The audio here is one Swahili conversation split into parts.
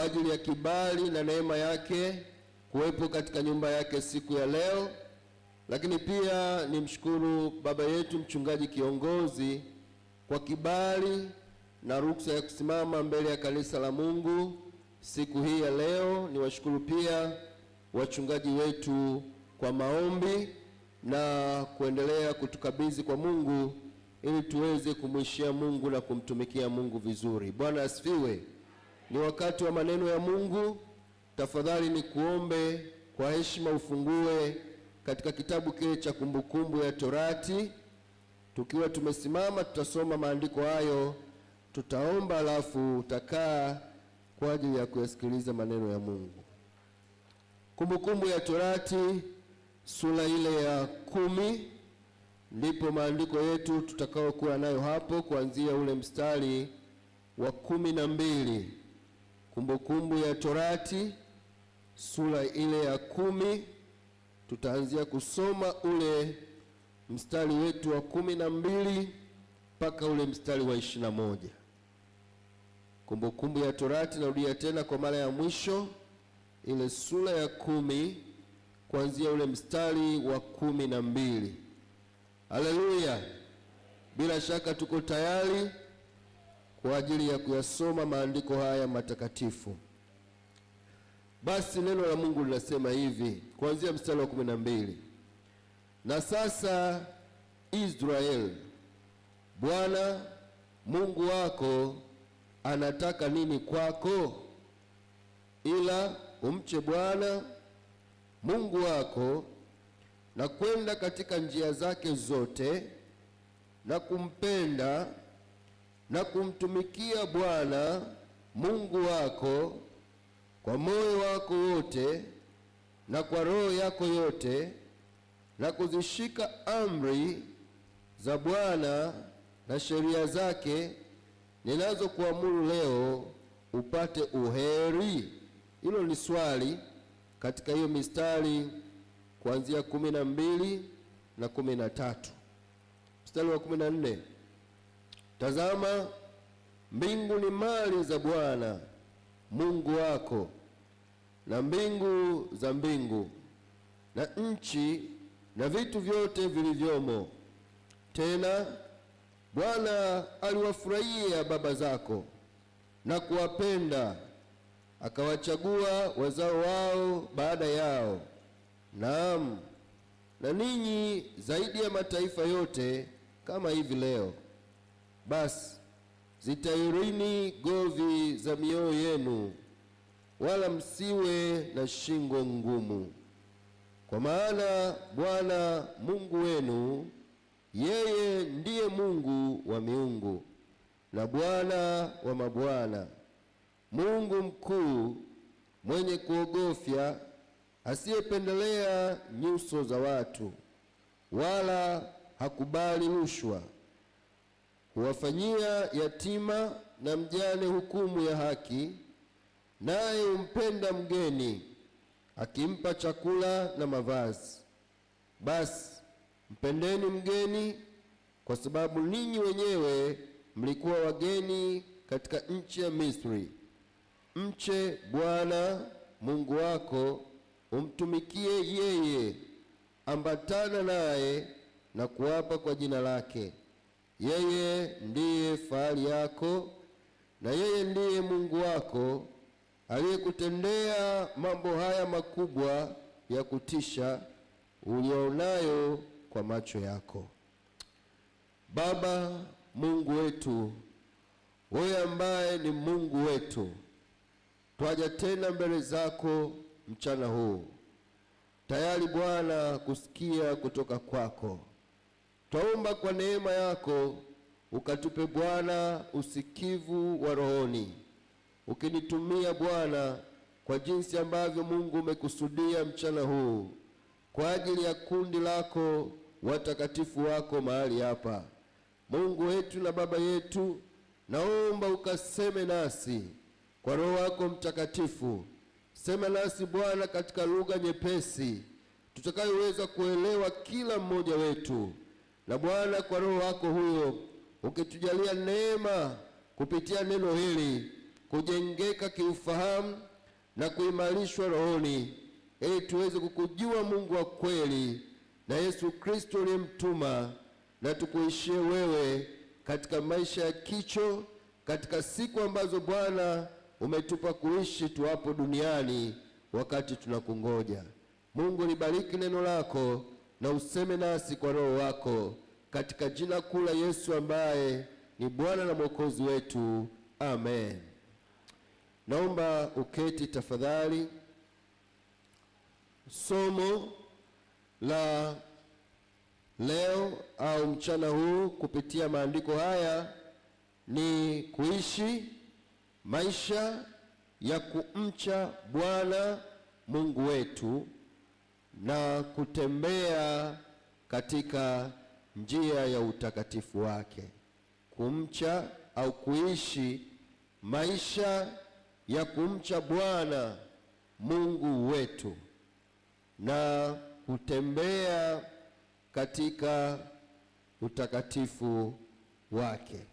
ajili ya kibali na neema yake kuwepo katika nyumba yake siku ya leo. Lakini pia nimshukuru baba yetu mchungaji kiongozi kwa kibali na ruksa ya kusimama mbele ya kanisa la Mungu siku hii ya leo. Niwashukuru pia wachungaji wetu kwa maombi na kuendelea kutukabidhi kwa Mungu ili tuweze kumwishia Mungu na kumtumikia Mungu vizuri. Bwana asifiwe. Ni wakati wa maneno ya Mungu. Tafadhali ni kuombe kwa heshima ufungue katika kitabu kile cha Kumbukumbu ya Torati. Tukiwa tumesimama tutasoma maandiko hayo, tutaomba, alafu utakaa kwa ajili ya kuyasikiliza maneno ya Mungu. Kumbukumbu ya Torati sura ile ya 10 ndipo maandiko yetu tutakao kuwa nayo hapo kuanzia ule mstari wa 12. Kumbukumbu ya Torati sura ile ya 10 tutaanzia kusoma ule mstari wetu wa 12 mpaka ule mstari wa 21. Kumbukumbu ya Torati, narudia tena kwa mara ya mwisho, ile sura ya 10 kuanzia ule mstari wa 12. Haleluya. Bila shaka tuko tayari kwa ajili ya kuyasoma maandiko haya matakatifu. Basi neno la Mungu linasema hivi kuanzia mstari wa 12. Na sasa Israeli, Bwana Mungu wako anataka nini kwako? Ila umche Bwana Mungu wako na kwenda katika njia zake zote na kumpenda na kumtumikia Bwana Mungu wako kwa moyo wako wote na kwa roho yako yote, na kuzishika amri za Bwana na sheria zake ninazokuamuru leo, upate uheri. Hilo ni swali katika hiyo mistari kuanzia 12 na 13. Mstari wa 14. Tazama, mbingu ni mali za Bwana Mungu wako, na mbingu za mbingu, na nchi na vitu vyote vilivyomo. Tena Bwana aliwafurahia baba zako na kuwapenda, akawachagua wazao wao baada yao, naam, na ninyi zaidi ya mataifa yote kama hivi leo. Basi zitairini govi za mioyo yenu, wala msiwe na shingo ngumu, kwa maana Bwana Mungu wenu, yeye ndiye Mungu wa miungu na Bwana wa mabwana, Mungu mkuu, mwenye kuogofya, asiyependelea nyuso za watu, wala hakubali rushwa. Huwafanyia yatima na mjane hukumu ya haki, naye humpenda mgeni, akimpa chakula na mavazi. Basi mpendeni mgeni, kwa sababu ninyi wenyewe mlikuwa wageni katika nchi ya Misri. Mche Bwana Mungu wako, umtumikie yeye, ambatana naye na kuapa kwa jina lake. Yeye ndiye fahari yako, na yeye ndiye Mungu wako, aliyekutendea mambo haya makubwa ya kutisha ulionayo kwa macho yako. Baba Mungu wetu, wewe ambaye ni Mungu wetu, twaja tena mbele zako mchana huu, tayari Bwana kusikia kutoka kwako. Twaomba kwa neema yako ukatupe Bwana usikivu wa rohoni, ukinitumia Bwana kwa jinsi ambavyo Mungu umekusudia mchana huu kwa ajili ya kundi lako watakatifu wako mahali hapa. Mungu wetu na Baba yetu, naomba ukaseme nasi kwa Roho wako Mtakatifu. Sema nasi Bwana katika lugha nyepesi tutakayoweza kuelewa kila mmoja wetu, na Bwana kwa Roho wako huyo ukitujalia neema kupitia neno hili, kujengeka kiufahamu na kuimarishwa rohoni, ili tuweze kukujua Mungu wa kweli na Yesu Kristo uliyemtuma, na tukuishie wewe katika maisha ya kicho, katika siku ambazo Bwana umetupa kuishi tuwapo duniani wakati tunakungoja. Mungu, libariki neno lako na useme nasi kwa Roho wako, katika jina kuu la Yesu ambaye ni Bwana na Mwokozi wetu. Amen. Naomba uketi tafadhali. Somo la leo au mchana huu kupitia maandiko haya ni kuishi maisha ya kumcha Bwana Mungu wetu na kutembea katika njia ya utakatifu wake. Kumcha au kuishi maisha ya kumcha Bwana Mungu wetu na kutembea katika utakatifu wake.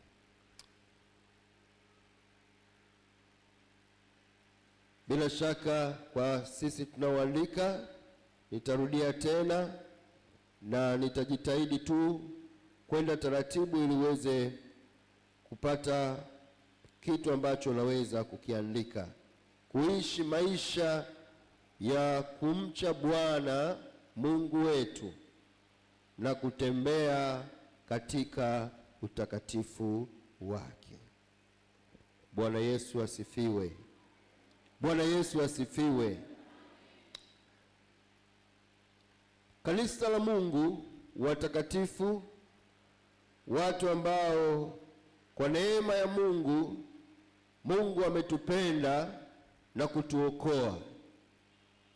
Bila shaka kwa sisi tunaoandika, nitarudia tena na nitajitahidi tu kwenda taratibu ili uweze kupata kitu ambacho unaweza kukiandika. Kuishi maisha ya kumcha Bwana Mungu wetu na kutembea katika utakatifu wake. Bwana Yesu asifiwe. Bwana Yesu asifiwe. Kanisa la Mungu watakatifu, watu ambao kwa neema ya Mungu ametupenda na kutuokoa,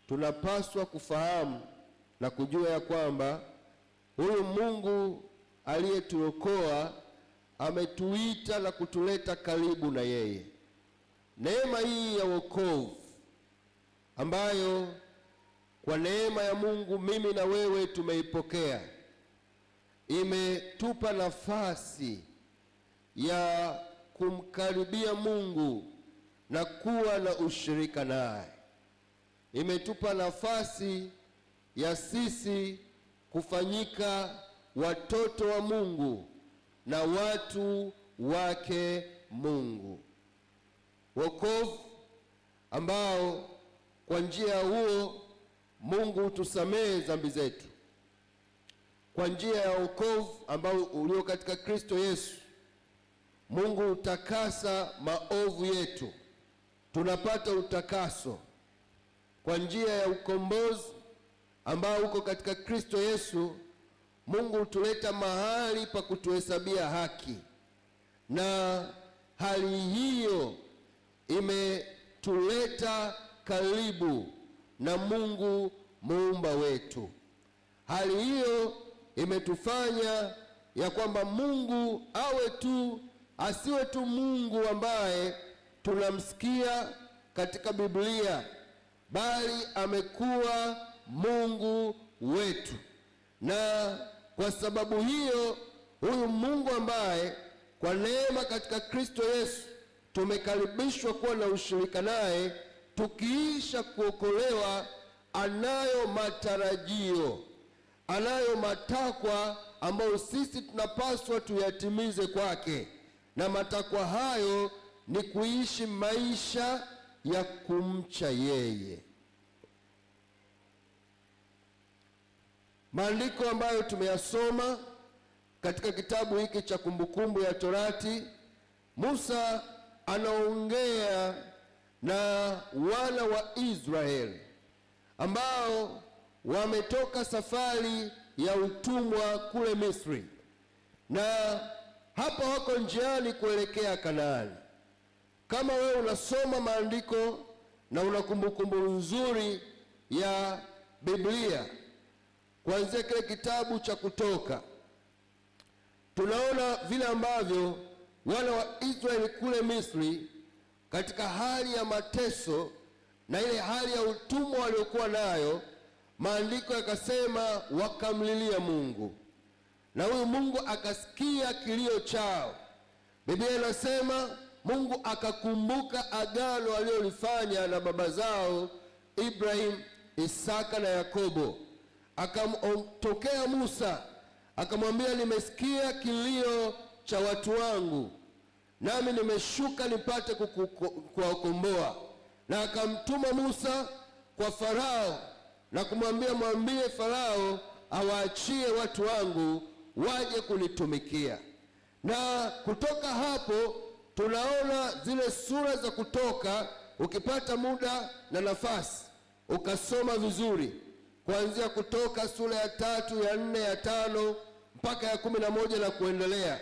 tunapaswa kufahamu na kujua ya kwamba huyu Mungu aliyetuokoa ametuita na kutuleta karibu na yeye. Neema hii ya wokovu ambayo kwa neema ya Mungu mimi na wewe tumeipokea, imetupa nafasi ya kumkaribia Mungu na kuwa na ushirika naye. Imetupa nafasi ya sisi kufanyika watoto wa Mungu na watu wake Mungu. Wokovu ambao kwa njia huo Mungu hutusamehe dhambi zetu. Kwa njia ya wokovu ambao ulio katika Kristo Yesu, Mungu hutakasa maovu yetu. Tunapata utakaso kwa njia ya ukombozi ambao uko katika Kristo Yesu. Mungu hutuleta mahali pa kutuhesabia haki, na hali hiyo imetuleta karibu na Mungu muumba wetu. Hali hiyo imetufanya ya kwamba Mungu asiwe tu Mungu ambaye tunamsikia katika Biblia, bali amekuwa Mungu wetu. Na kwa sababu hiyo, huyu Mungu ambaye kwa neema katika Kristo Yesu tumekaribishwa kuwa na ushirika naye, tukiisha kuokolewa, anayo matarajio, anayo matakwa ambayo sisi tunapaswa tuyatimize kwake. Na matakwa hayo ni kuishi maisha ya kumcha yeye. Maandiko ambayo tumeyasoma katika kitabu hiki cha Kumbukumbu ya Torati, Musa anaongea na wana wa Israeli ambao wametoka safari ya utumwa kule Misri, na hapa wako njiani kuelekea Kanaani. Kama wewe unasoma maandiko na una kumbukumbu nzuri ya Biblia, kuanzia kile kitabu cha Kutoka, tunaona vile ambavyo wana wa Israeli kule Misri, katika hali ya mateso na ile hali ya utumwa waliokuwa nayo, maandiko yakasema wakamlilia Mungu, na huyu Mungu akasikia kilio chao. Biblia inasema Mungu akakumbuka agano alilolifanya na baba zao Ibrahim, Isaka na Yakobo. Akamtokea Musa akamwambia, nimesikia kilio cha watu wangu, nami nimeshuka nipate kuwakomboa. Na akamtuma Musa kwa Farao na kumwambia, mwambie Farao awaachie watu wangu waje kunitumikia. Na kutoka hapo tunaona zile sura za Kutoka, ukipata muda na nafasi ukasoma vizuri, kuanzia Kutoka sura ya 3, ya 4, ya 5 mpaka ya 11 na kuendelea.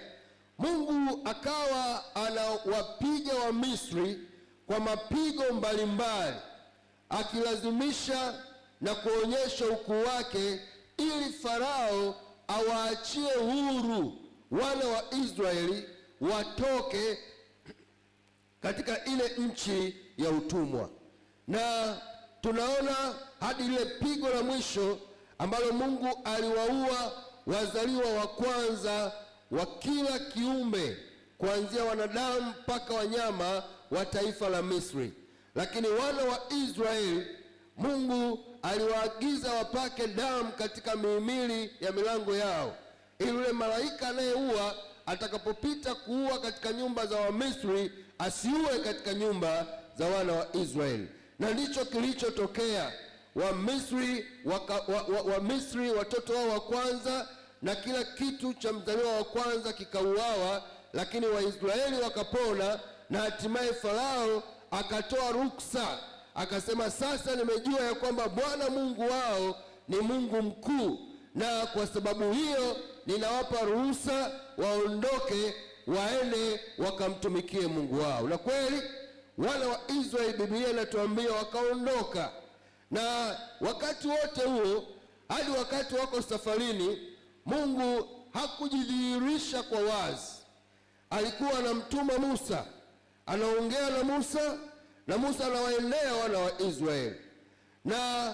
Mungu akawa anawapiga wa Misri kwa mapigo mbalimbali, akilazimisha na kuonyesha ukuu wake, ili Farao awaachie huru wana wa Israeli watoke katika ile nchi ya utumwa. Na tunaona hadi ile pigo la mwisho ambalo Mungu aliwaua wazaliwa wa kwanza wa kila kiumbe, kuanzia wanadamu mpaka wanyama wa taifa la Misri. Lakini wana wa Israeli, Mungu aliwaagiza wapake damu katika mihimili ya milango yao, ili yule malaika anayeua atakapopita kuua katika nyumba za Wamisri asiue katika nyumba za wana wa Israeli. Na ndicho kilichotokea. Wamisri watoto wao wa kwanza na kila kitu cha mzaliwa wa kwanza kikauawa, lakini Waisraeli wakapona. Na hatimaye Farao akatoa ruksa, akasema, sasa nimejua ya kwamba Bwana Mungu wao ni Mungu mkuu, na kwa sababu hiyo ninawapa ruhusa waondoke, waende wakamtumikie Mungu wao. Na kweli wana wa Israeli, Biblia inatuambia wakaondoka. Na wakati wote huo, hadi wakati wako safarini, Mungu hakujidhihirisha kwa wazi. Alikuwa anamtuma Musa, anaongea na Musa, na Musa anawaendea wana wa Israeli. Na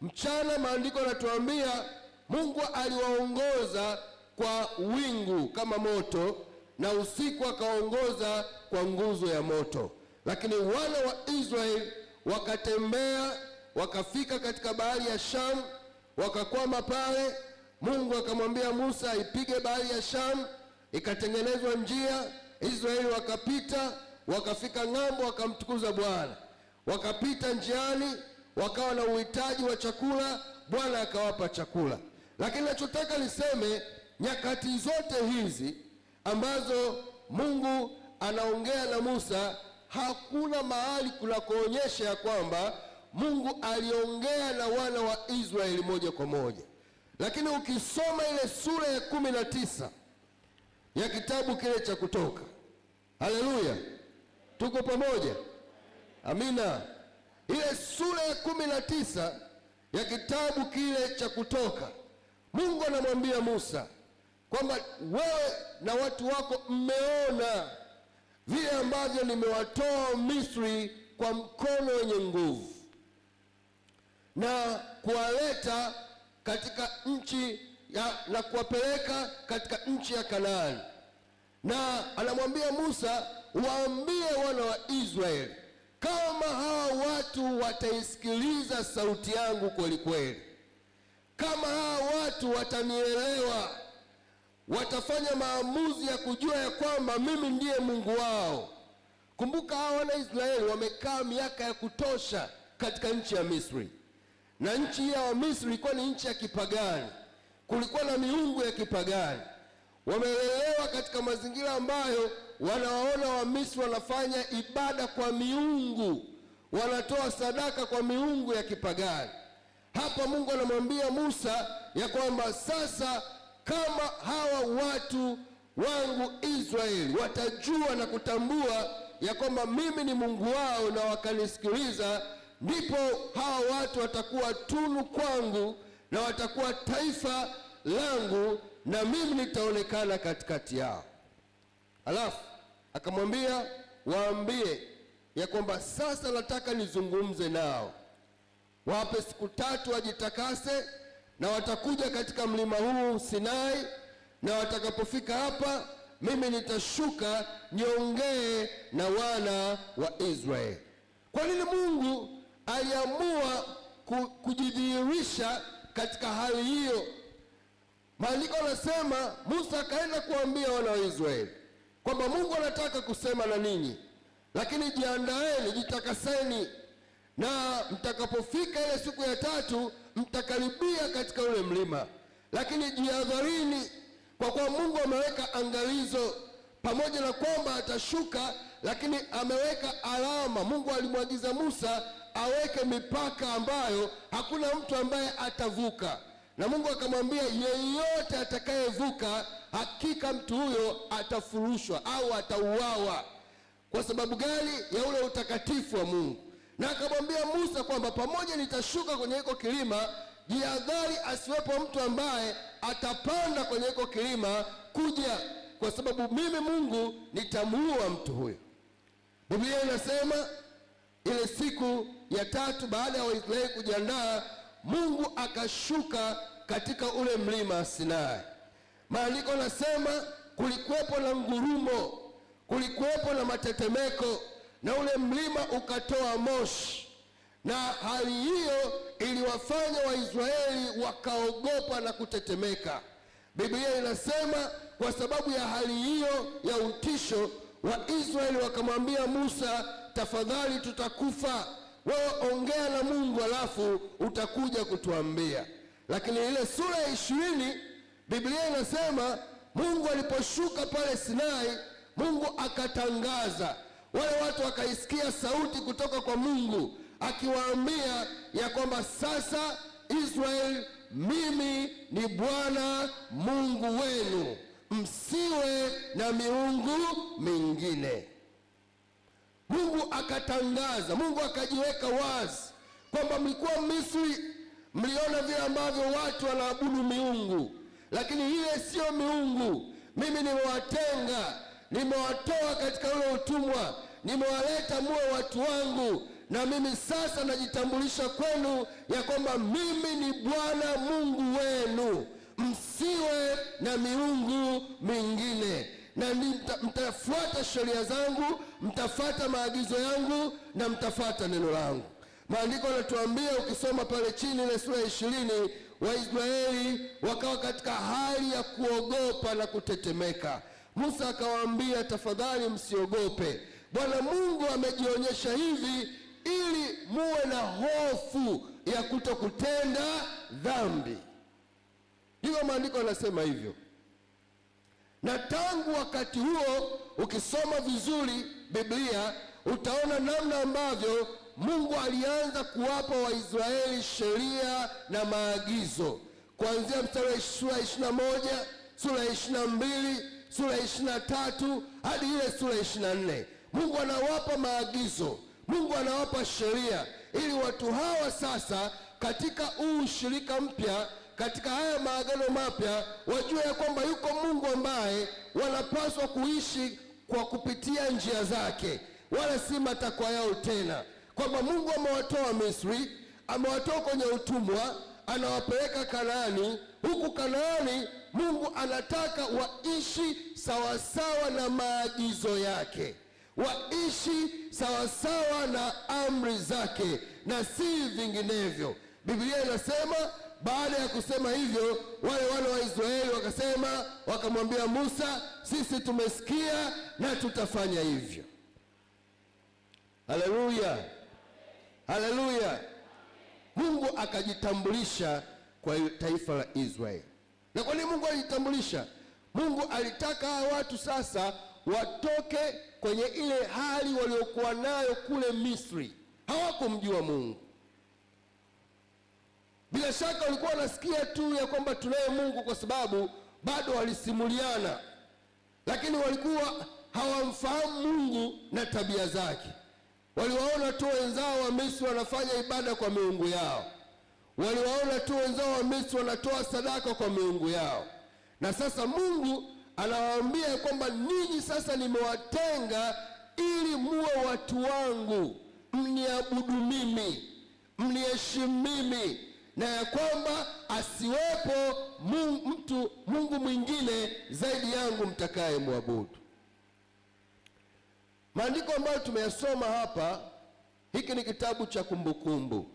mchana, maandiko yanatuambia Mungu aliwaongoza kwa wingu kama moto, na usiku akaongoza kwa nguzo ya moto. Lakini wana wa Israeli wakatembea, wakafika katika bahari ya Shamu, wakakwama pale. Mungu akamwambia Musa ipige bahari ya Shamu, ikatengenezwa njia, Israeli wakapita, wakafika ng'ambo, wakamtukuza Bwana. Wakapita njiani, wakawa na uhitaji wa chakula, Bwana akawapa chakula. Lakini nachotaka niseme, nyakati zote hizi ambazo Mungu anaongea na Musa, hakuna mahali kunakoonyesha ya kwamba Mungu aliongea na wana wa Israeli moja kwa moja. Lakini ukisoma ile sura ya 19 ya kitabu kile cha Kutoka, haleluya, tuko pamoja? Amina. Ile sura ya 19 ya kitabu kile cha Kutoka, Mungu anamwambia Musa kwamba wewe na watu wako mmeona vile ambavyo nimewatoa Misri kwa mkono wenye nguvu na kuwaleta katika nchi na kuwapeleka katika nchi ya Kanaani. Na anamwambia Musa, waambie wana wa Israeli, kama hawa watu wataisikiliza sauti yangu kweli kweli, kama hawa watu watanielewa, watafanya maamuzi ya kujua ya kwamba mimi ndiye Mungu wao. Kumbuka hawa wana Israeli wamekaa miaka ya kutosha katika nchi ya Misri, na nchi ya Misri ilikuwa ni nchi ya kipagani, kulikuwa na miungu ya kipagani. Wamelelewa katika mazingira ambayo wanawaona wa Misri wanafanya ibada kwa miungu, wanatoa sadaka kwa miungu ya kipagani. Hapa Mungu anamwambia Musa ya kwamba sasa kama hawa watu wangu Israeli watajua na kutambua ya kwamba mimi ni Mungu wao na wakanisikiliza, ndipo hawa watu watakuwa tunu kwangu na watakuwa taifa langu, na mimi nitaonekana katikati yao. Alafu akamwambia waambie ya kwamba sasa nataka nizungumze nao, wape siku 3 wajitakase, na watakuja katika mlima huu Sinai, na watakapofika hapa mimi nitashuka niongee na wana wa Israeli. Kwa nini Mungu aliamua kujidhihirisha katika hali hiyo? Maandiko yanasema Musa akaenda kuambia wana wa Israeli kwamba Mungu anataka kusema na ninyi, lakini jiandaeni, jitakaseni, na mtakapofika ile siku ya tatu mtakaribia katika ule mlima, lakini jihadharini, kwa kuwa Mungu ameweka angalizo, pamoja na kwamba atashuka, lakini ameweka alama. Mungu alimwagiza Musa aweke mipaka ambayo hakuna mtu ambaye atavuka, na Mungu akamwambia yeyote atakayevuka, hakika mtu huyo atafurushwa au atauawa. Kwa sababu gani? Ya ule utakatifu wa Mungu. Na akamwambia Musa kwamba pamoja nitashuka kwenye hiko kilima, jihadhari asiwepo mtu ambaye atapanda kwenye hiko kilima kuja, kwa sababu mimi Mungu nitamuua mtu huyo. Biblia inasema ile siku ya tatu baada ya Waisraeli kujiandaa, Mungu akashuka katika ule mlima Sinai. Maandiko nasema kulikuwepo na ngurumo, kulikuwepo na matetemeko, na ule mlima ukatoa moshi, na hali hiyo iliwafanya Waisraeli wakaogopa na kutetemeka. Biblia inasema kwa sababu ya hali hiyo ya utisho, Waisraeli wakamwambia Musa, tafadhali tutakufa, wewe ongea na Mungu alafu utakuja kutuambia. Lakini ile sura ya 20 Biblia inasema Mungu aliposhuka pale Sinai, Mungu akatangaza, wale watu wakaisikia sauti kutoka kwa Mungu akiwaambia ya kwamba sasa Israeli, mimi ni Bwana Mungu wenu, msiwe na miungu mingine. Mungu akatangaza, Mungu akajiweka wazi kwamba mlikuwa Misri, mliona vile ambavyo watu wanaabudu miungu, lakini ile sio miungu. Mimi nimewatenga, nimewatoa katika ule utumwa, nimewaleta muwe watu wangu, na mimi sasa najitambulisha kwenu ya kwamba mimi ni Bwana Mungu wenu, msiwe na miungu mingine, na mtafuata sheria zangu, mtafuata maagizo yangu, na mtafuata neno langu. Maandiko yanatuambia, ukisoma pale chini ile sura ya 20, Waisraeli wakawa katika hali ya kuogopa na kutetemeka. Musa akawaambia, tafadhali msiogope, Bwana Mungu amejionyesha hivi ili muwe na hofu ya kutokutenda dhambi. Ndivyo maandiko yanasema hivyo. Na tangu wakati huo ukisoma vizuri Biblia utaona namna ambavyo Mungu alianza kuwapa Waisraeli sheria na maagizo, kuanzia mstari wa sura 21, sura 22, sura 23 hadi ile sura 24. Mungu anawapa maagizo, Mungu anawapa sheria, ili watu hawa sasa katika huu ushirika mpya, katika haya maagano mapya, wajue ya kwamba yuko Mungu ambaye wanapaswa kuishi kwa kupitia njia zake, wala si matakwa yao tena. Kwamba Mungu amewatoa Misri, amewatoa kwenye utumwa, anawapeleka Kanaani. Huku Kanaani Mungu anataka waishi sawasawa na maagizo yake, waishi sawasawa na amri zake na si vinginevyo. Biblia inasema baada ya kusema hivyo, wale wana wa Israeli wakasema, wakamwambia Musa, sisi tumesikia na tutafanya hivyo. Haleluya, haleluya. Mungu akajitambulisha kwa taifa la Israeli. Na kwa nini Mungu alijitambulisha? Mungu alitaka hawa watu sasa watoke kwenye ile hali waliokuwa nayo kule Misri. Hawakumjua Mungu. Bila shaka walikuwa wanasikia tu ya kwamba tunaye Mungu kwa sababu bado walisimuliana, lakini walikuwa hawamfahamu Mungu na tabia zake. Waliwaona tu wenzao wa Misri wanafanya ibada kwa miungu yao, waliwaona tu wenzao wa Misri wanatoa sadaka kwa miungu yao. Na sasa Mungu anawaambia kwamba ninyi sasa nimewatenga ili muwe watu wangu, mniabudu mimi, mniheshimu mimi, na ya kwamba asiwepo Mungu mwingine zaidi yangu mtakaye mwabudu. Maandiko ambayo tumeyasoma hapa, hiki ni kitabu cha Kumbukumbu.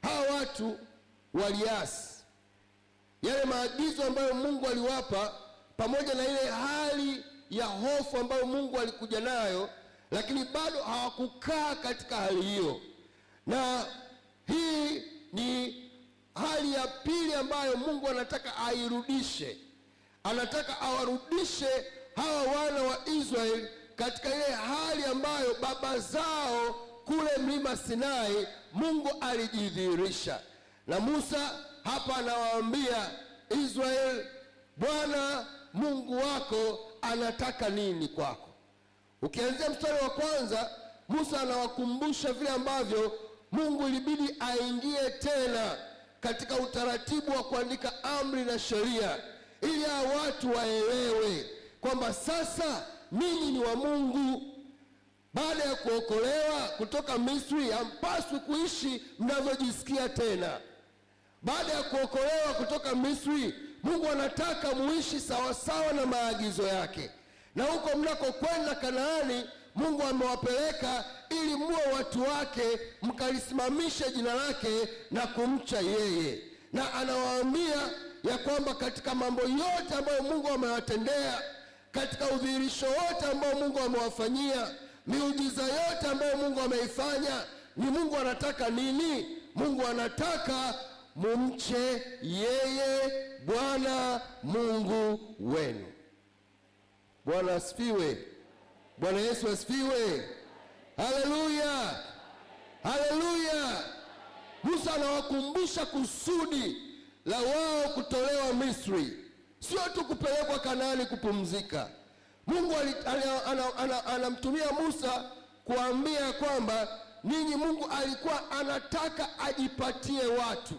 Hawa watu waliasi yale maagizo ambayo Mungu aliwapa, pamoja na ile hali ya hofu ambayo Mungu alikuja nayo, lakini bado hawakukaa katika hali hiyo. Na hii ni hali ya pili ambayo Mungu anataka airudishe. Anataka awarudishe hawa wana wa Israeli katika ile hali ambayo baba zao kule mlima Sinai Mungu alijidhihirisha. Na Musa hapa anawaambia Israeli, Bwana Mungu wako anataka nini kwako? Ukianzia mstari wa kwanza, Musa anawakumbusha vile ambavyo Mungu ilibidi aingie tena katika utaratibu wa kuandika amri na sheria, ili hao watu waelewe kwamba sasa ninyi ni wa Mungu. Baada ya kuokolewa kutoka Misri, hampaswi kuishi mnavyojisikia tena. Baada ya kuokolewa kutoka Misri, Mungu anataka muishi sawasawa na maagizo yake. Na huko mnakokwenda Kanaani, Mungu amewapeleka ili muwe watu wake, mkalisimamishe jina lake na kumcha yeye. Na anawaambia ya kwamba katika mambo yote ambayo Mungu amewatendea, katika udhihirisho wote ambao Mungu amewafanyia, miujiza yote ambayo Mungu ameifanya, ni Mungu anataka nini? Mungu anataka mumche yeye, Bwana Mungu wenu. Bwana asifiwe. Bwana Yesu asifiwe. Haleluya, haleluya. Musa anawakumbusha kusudi la wao kutolewa Misri, sio tu kupelekwa Kanaani kupumzika. Mungu anamtumia Musa kuambia kwamba ninyi, Mungu alikuwa anataka ajipatie watu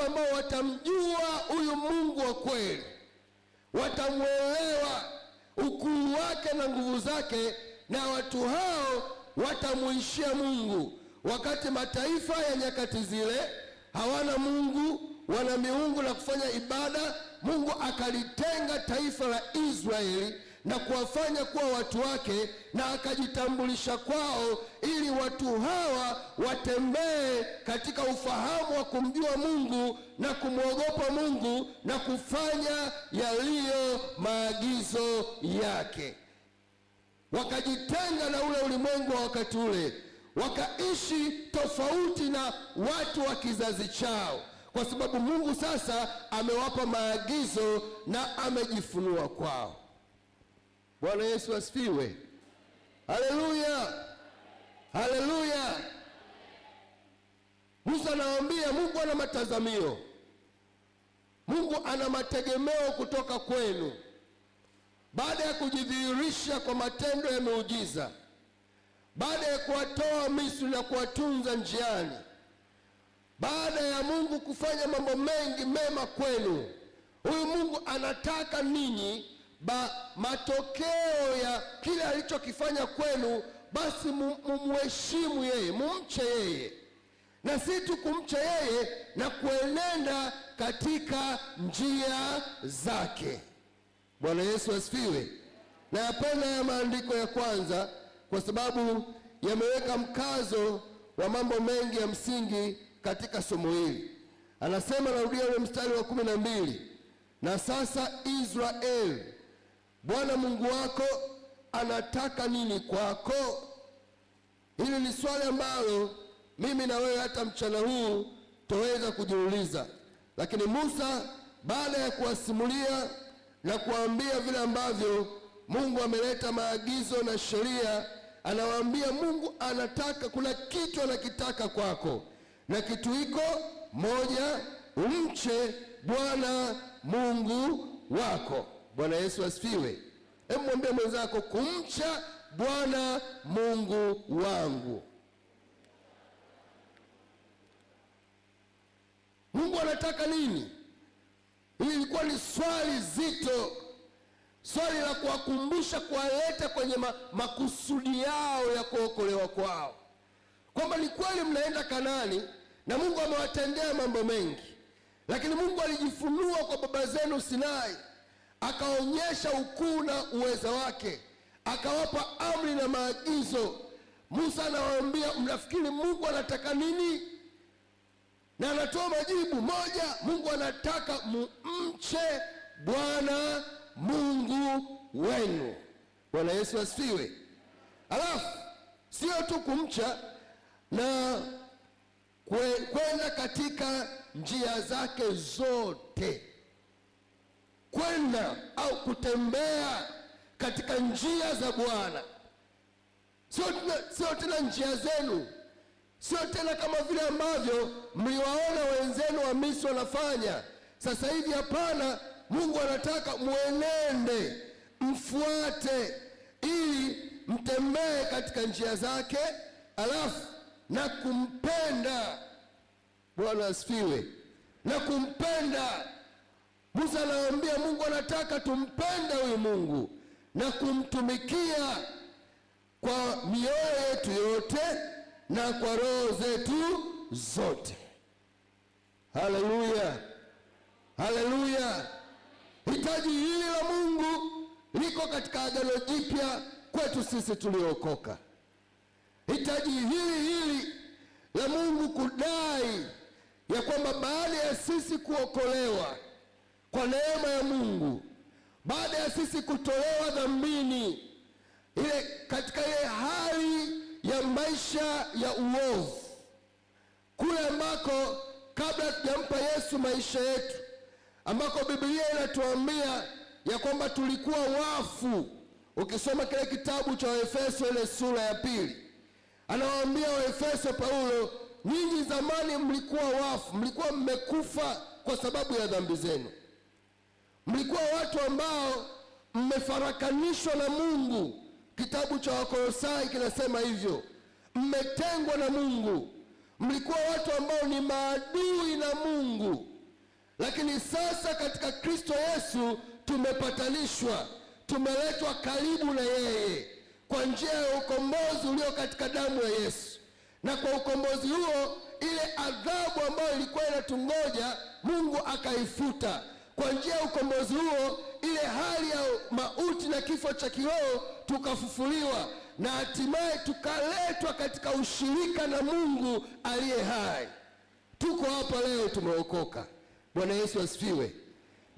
ambao watamjua huyu Mungu wa kweli, watamwelewa ukuu wake na nguvu zake, na watu hao watamuishia Mungu. Wakati mataifa ya nyakati zile hawana Mungu, wana miungu na kufanya ibada, Mungu akalitenga taifa la Israeli na kuwafanya kuwa watu wake, na akajitambulisha kwao, ili watu hawa watembee katika ufahamu wa kumjua Mungu na kumwogopa Mungu na kufanya yaliyo maagizo yake. Wakajitenga na ule ulimwengu wa wakati ule, wakaishi tofauti na watu wa kizazi chao, kwa sababu Mungu sasa amewapa maagizo na amejifunua kwao. Bwana Yesu asifiwe. Haleluya, haleluya. Musa anawaambia Mungu ana matazamio, Mungu ana mategemeo kutoka kwenu. Baada ya kujidhihirisha kwa matendo ya miujiza, baada ya kuwatoa Misri na kuwatunza njiani, baada ya Mungu kufanya mambo mengi mema kwenu, huyu Mungu anataka ninyi matokeo ya kile alichokifanya kwenu, basi mumheshimu yeye, mumche yeye, na si tu kumcha yeye na kuenenda katika njia zake. Bwana Yesu asifiwe. Na yapenda ya maandiko ya kwanza kwa sababu yameweka mkazo wa mambo mengi ya msingi katika somo hili. Anasema, narudia ule mstari wa 12, na sasa Israeli, Bwana Mungu wako anataka nini kwako? Hili ni swali ambalo mimi na wewe hata mchana huu tuweza kujiuliza. Lakini Musa baada ya kuwasimulia na kuambia vile ambavyo Mungu ameleta maagizo na sheria, anawaambia Mungu anataka, kuna kitu anakitaka kwako, na kitu hiko moja, umche Bwana Mungu wako. Bwana Yesu asifiwe. Hebu mwambie mwenzako, kumcha Bwana Mungu wangu. Mungu anataka nini? Hili ilikuwa ni swali zito, swali la kuwakumbusha, kuwaleta kwenye makusudi yao ya kuokolewa kwao, kwamba ni kweli mnaenda Kanaani, na Mungu amewatendea mambo mengi, lakini Mungu alijifunua kwa baba zenu Sinai, akaonyesha ukuu na uweza wake, akawapa amri na maagizo. Musa anawaambia, mnafikiri Mungu anataka nini? Na anatoa majibu moja, Mungu anataka mumche Bwana Mungu wenu. Bwana Yesu asifiwe. Alafu sio tu kumcha na kwenda katika njia zake zote, kwenda au kutembea katika njia za Bwana. Sio tena njia zenu, sio tena kama vile ambavyo mliwaona wenzenu wa Misri wanafanya sasa hivi. Hapana, Mungu anataka muenende, mfuate, ili mtembee katika njia zake, alafu na kumpenda. Bwana asifiwe. Na kumpenda. Musa anawaambia Mungu anataka tumpende huyu Mungu na kumtumikia kwa mioyo yetu yote na kwa roho zetu zote. Haleluya, haleluya. Hitaji hili la Mungu liko katika Agano Jipya kwetu sisi tuliookoka. Hitaji hili la Mungu kudai ya kwamba baada ya sisi kuokolewa kwa neema ya Mungu, baada ya sisi kutolewa dhambini, katika ile hali ya maisha ya uovu, kule ambako kabla tujampa Yesu maisha yetu, ambako Biblia inatuambia ya kwamba tulikuwa wafu. Ukisoma kile kitabu cha Waefeso ile sura ya 2, anawaambia Waefeso Paulo, ninyi zamani mlikuwa wafu, mlikuwa mmekufa kwa sababu ya dhambi zenu. Mlikuwa watu ambao mmefarakanishwa na Mungu. Kitabu cha Wakolosai kinasema hivyo, mmetengwa na Mungu. Mlikuwa watu ambao ni maadui na Mungu, lakini sasa katika Kristo Yesu tumepatanishwa, tumeletwa karibu na yeye kwa njia ya ukombozi ulio katika damu ya Yesu. Na kwa ukombozi huo, ile adhabu ambayo ilikuwa inatungoja Mungu akaifuta. Kwa njia ya ukombozi huo, ile hali ya mauti na kifo cha kiroho tukafufuliwa, na hatimaye tukaletwa katika ushirika na Mungu aliye hai. Tuko hapa leo tumeokoka. Bwana Yesu asifiwe.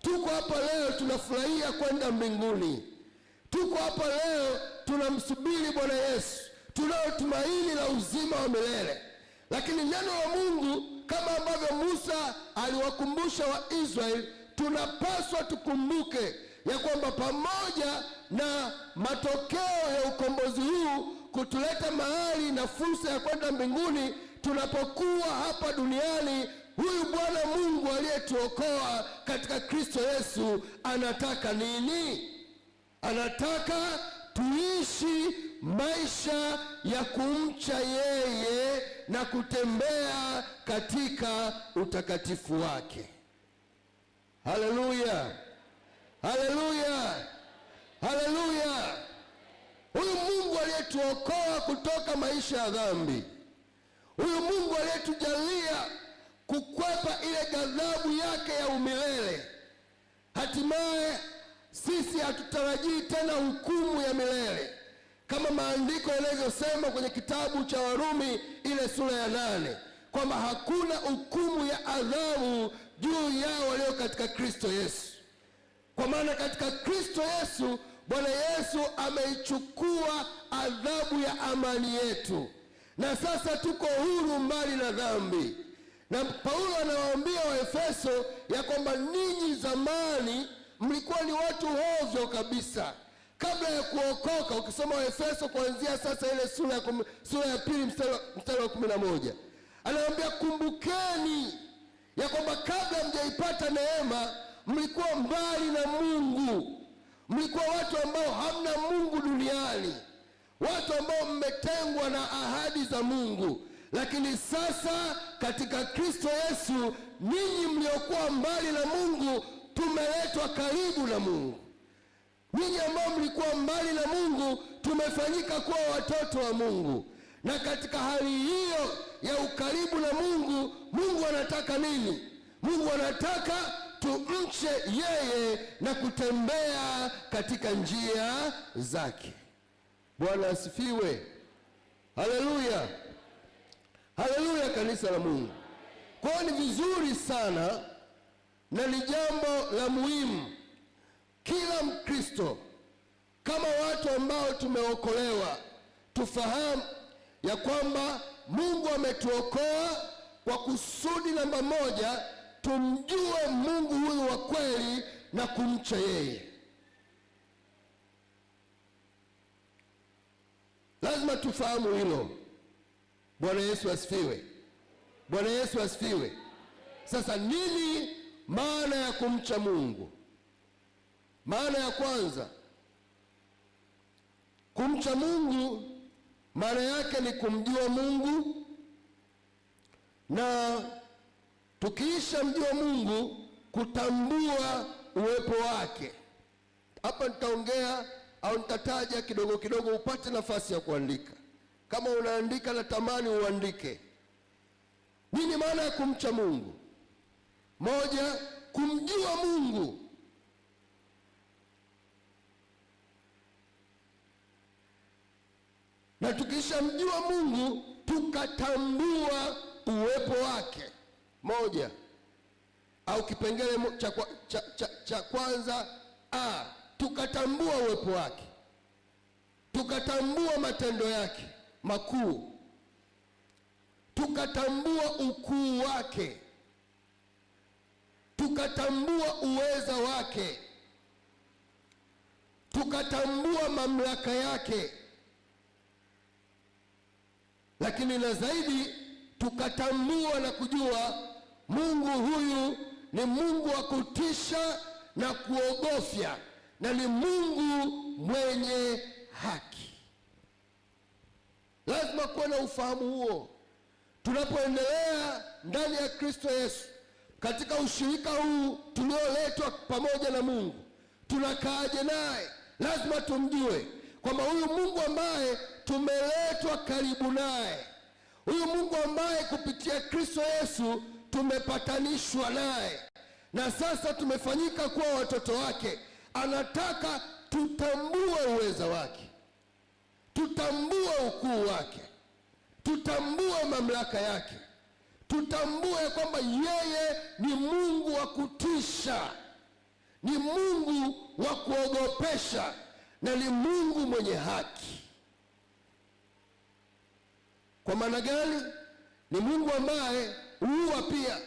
Tuko hapa leo tunafurahia kwenda mbinguni. Tuko hapa leo tunamsubiri Bwana Yesu, tunao tumaini la uzima wa milele. Lakini neno la Mungu, kama ambavyo Musa aliwakumbusha Waisraeli, tunapaswa tukumbuke ya kwamba pamoja na matokeo ya ukombozi huu kutuleta mahali na fursa ya kwenda mbinguni, tunapokuwa hapa duniani, huyu Bwana Mungu aliyetuokoa katika Kristo Yesu anataka nini? Anataka tuishi maisha ya kumcha yeye na kutembea katika utakatifu wake. Haleluya, haleluya, haleluya. Huyu Mungu aliyetuokoa kutoka maisha ya dhambi, huyu Mungu aliyetujalia kukwepa ile ghadhabu yake ya umilele, hatimaye sisi hatutarajii tena hukumu ya milele, kama maandiko yanavyosema kwenye kitabu cha Warumi ile sura ya 8, kwamba hakuna hukumu ya adhabu juu yao walio katika Kristo Yesu. Kwa maana katika Kristo Yesu, Bwana Yesu ameichukua adhabu ya amani yetu, na sasa tuko huru mbali na dhambi. Na Paulo anawaambia Waefeso ya kwamba ninyi zamani mlikuwa ni watu hovyo kabisa kabla ya kuokoka. Ukisoma Waefeso kuanzia sasa ile sura ya 2 mstari wa 11, anawaambia kumbukeni ya kwamba kabla mjaipata neema mlikuwa mbali na Mungu. Mlikuwa watu ambao hamna Mungu duniani, watu ambao mmetengwa na ahadi za Mungu. Lakini sasa katika Kristo Yesu, ninyi mliokuwa mbali na Mungu tumeletwa karibu na Mungu. Ninyi ambao mlikuwa mbali na Mungu tumefanyika kuwa watoto wa Mungu. Na katika hali hiyo ya ukaribu na Mungu, Mungu anataka nini? Mungu anataka tumche yeye na kutembea katika njia zake. Bwana asifiwe. Haleluya, haleluya, kanisa la Mungu. Kwa hiyo ni vizuri sana na ni jambo la muhimu kila Mkristo, kama watu ambao tumeokolewa, tufahamu ya kwamba Mungu ametuokoa kwa kusudi namba moja, tumjue Mungu huyu wa kweli na kumcha yeye. Lazima tufahamu hilo. Bwana Yesu asifiwe. Bwana Yesu asifiwe. Sasa nini maana ya kumcha Mungu? Maana ya kwanza, kumcha Mungu maana yake ni kumjua Mungu, na tukiisha mjua Mungu, kutambua uwepo wake. Hapa nitaongea au nitataja kidogo kidogo, upate nafasi ya kuandika. Kama unaandika, natamani uandike. Nini maana ya kumcha Mungu? Moja, kumjua Mungu. Na tukishamjua Mungu, tukatambua uwepo wake. Moja, au kipengele cha kwanza tukatambua uwepo wake, tukatambua matendo yake makuu, tukatambua ukuu wake, tukatambua uweza wake, tukatambua mamlaka yake, lakini na zaidi tukatambua na kujua Mungu huyu ni Mungu wa kutisha na kuogofya, na ni Mungu mwenye haki. Lazima kuwe na ufahamu huo tunapoendelea ndani ya Kristo Yesu, katika ushirika huu tulioletwa pamoja na Mungu. Tunakaaje naye? Lazima tumjue kwamba huyu Mungu ambaye tumeletwa karibu naye, huyu Mungu ambaye kupitia Kristo Yesu tumepatanishwa naye, na sasa tumefanyika kuwa watoto wake, anataka tutambue uweza wake, tutambue ukuu wake, tutambue mamlaka yake, tutambue kwamba yeye ni Mungu wa kutisha, ni Mungu wa kuogopesha, na ni Mungu mwenye haki. Kwa maana gani? Ni Mungu ambaye huua pia,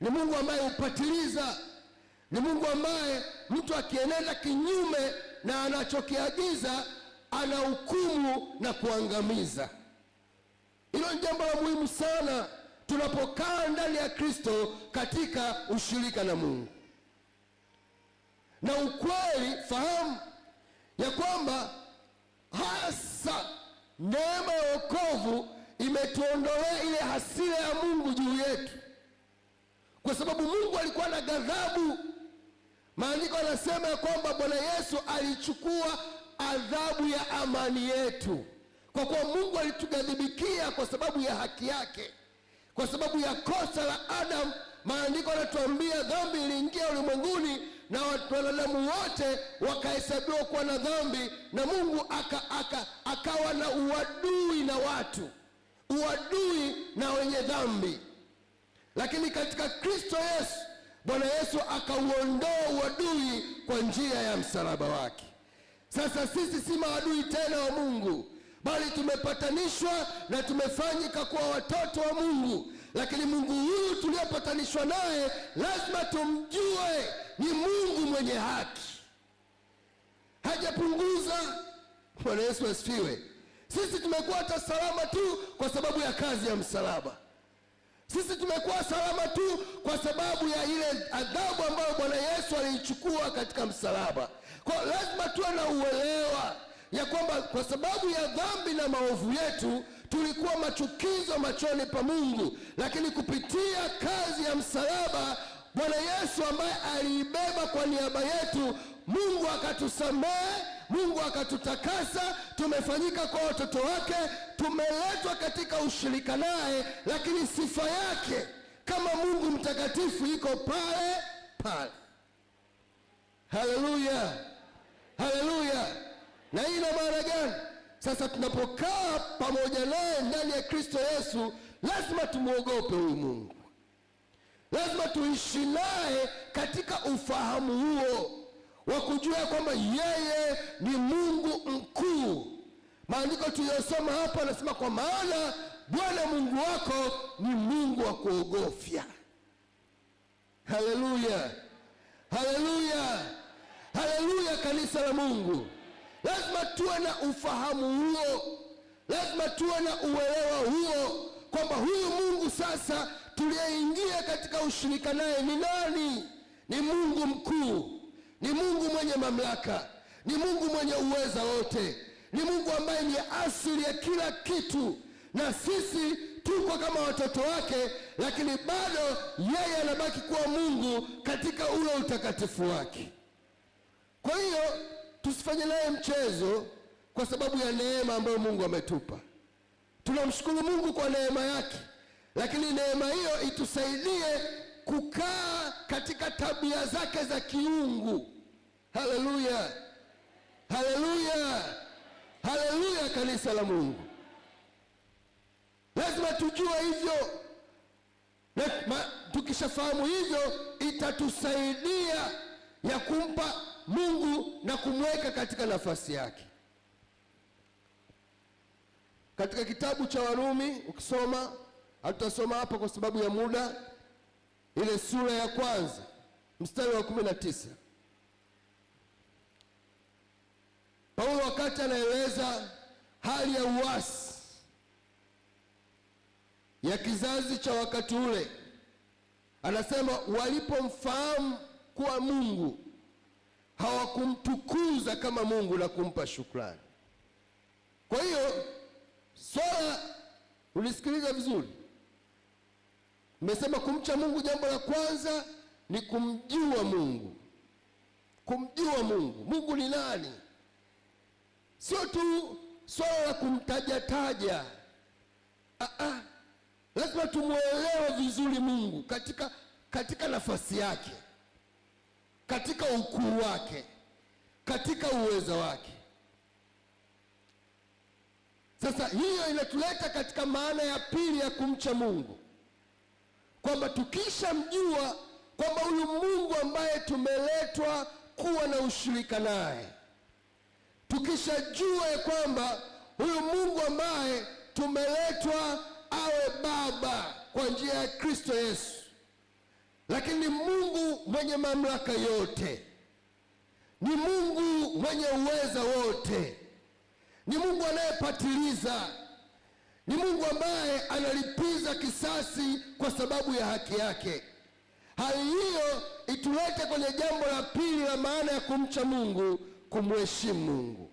ni Mungu ambaye hupatiliza, ni Mungu ambaye mtu akienenda kinyume na anachokiagiza anahukumu na kuangamiza. Hilo ni jambo la muhimu sana tunapokaa ndani ya Kristo katika ushirika na Mungu. Na ukweli, fahamu ya kwamba hasa neema ya wokovu imetuondolea ile hasira ya Mungu juu yetu, kwa sababu Mungu alikuwa na ghadhabu. Maandiko yanasema ya kwamba Bwana Yesu alichukua adhabu ya amani yetu, kwa kuwa Mungu alitughadhibikia kwa sababu ya haki yake, kwa sababu ya kosa la Adamu. Maandiko yanatuambia dhambi iliingia ulimwenguni na wanadamu wote wakahesabiwa kuwa na dhambi, na Mungu akawa na uadui na watu, uadui na wenye dhambi. Lakini katika Kristo Yesu, Bwana Yesu akauondoa uadui kwa njia ya msalaba wake. Sasa sisi si maadui tena wa Mungu, bali tumepatanishwa na tumefanyika kuwa watoto wa Mungu. Lakini Mungu huyu tuliopatanishwa naye lazima tumjue ni Mungu mwenye haki, hajapunguza. Bwana Yesu asifiwe. Sisi tumekuwa hata salama tu kwa sababu ya kazi ya msalaba. Sisi tumekuwa salama tu kwa sababu ya ile adhabu ambayo Bwana Yesu aliichukua katika msalaba. Kwa lazima tuwe na uelewa ya kwamba kwa sababu ya dhambi na maovu yetu tulikuwa machukizo machoni pa Mungu, lakini kupitia kazi ya msalaba Bwana Yesu ambaye aliibeba kwa niaba yetu, Mungu akatusamehe, Mungu akatutakasa, tumefanyika kwa watoto wake, tumeletwa katika ushirika naye, lakini sifa yake kama Mungu mtakatifu iko pale pale. Haleluya, haleluya. Na hii ina maana gani? Sasa tunapokaa pamoja naye ndani ya Kristo Yesu, lazima tumuogope huyu Mungu, lazima tuishi naye katika ufahamu huo wa kujua kwamba yeye ni Mungu mkuu. Maandiko tuliyosoma hapa anasema, kwa maana Bwana Mungu wako ni Mungu wa kuogofya. Haleluya, haleluya, haleluya. Kanisa la Mungu, lazima tuwe na ufahamu huo, lazima tuwe na uelewa huo kwamba huyu Mungu sasa tuliyeingia katika ushirika naye ni nani? Ni Mungu mkuu, ni Mungu mwenye mamlaka, ni Mungu mwenye uweza wote, ni Mungu ambaye ni asili ya kila kitu, na sisi tuko kama watoto wake, lakini bado yeye anabaki kuwa Mungu katika ule utakatifu wake. Kwa hiyo tusifanye naye mchezo kwa sababu ya neema ambayo Mungu ametupa. Tunamshukuru Mungu kwa neema yake, lakini neema hiyo itusaidie kukaa katika tabia zake za kiungu. Haleluya, haleluya, haleluya. Kanisa la Mungu, lazima tujue hivyo, na tukishafahamu hivyo itatusaidia ya kumpa Mungu na kumweka katika nafasi yake. Katika kitabu cha Warumi ukisoma, hatutasoma hapa kwa sababu ya muda, ile sura ya kwanza mstari wa 19, Paulo wakati anaeleza hali ya uasi ya kizazi cha wakati ule, anasema walipomfahamu kuwa Mungu hawakumtukuza kama Mungu na kumpa shukrani. Kwa hiyo swala, ulisikiliza vizuri, nimesema kumcha Mungu, jambo la kwanza ni kumjua Mungu. Kumjua Mungu. Mungu ni nani? Sio tu swala la kumtajataja. Lazima tumuelewe vizuri Mungu katika nafasi yake, katika ukuu wake, katika uweza wake. Sasa hiyo inatuleta katika maana ya pili ya kumcha Mungu, kwamba tukishamjua kwamba huyu Mungu ambaye tumeletwa kuwa na ushirika naye, tukishajua ya kwamba huyu Mungu ambaye tumeletwa awe Baba kwa njia ya Kristo Yesu, lakini ni Mungu mwenye mamlaka yote, ni Mungu mwenye uweza wote, ni Mungu anayepatiliza, ni Mungu ambaye analipiza kisasi kwa sababu ya haki yake. Hali hiyo itulete kwenye jambo la pili la maana ya kumcha Mungu, kumheshimu Mungu.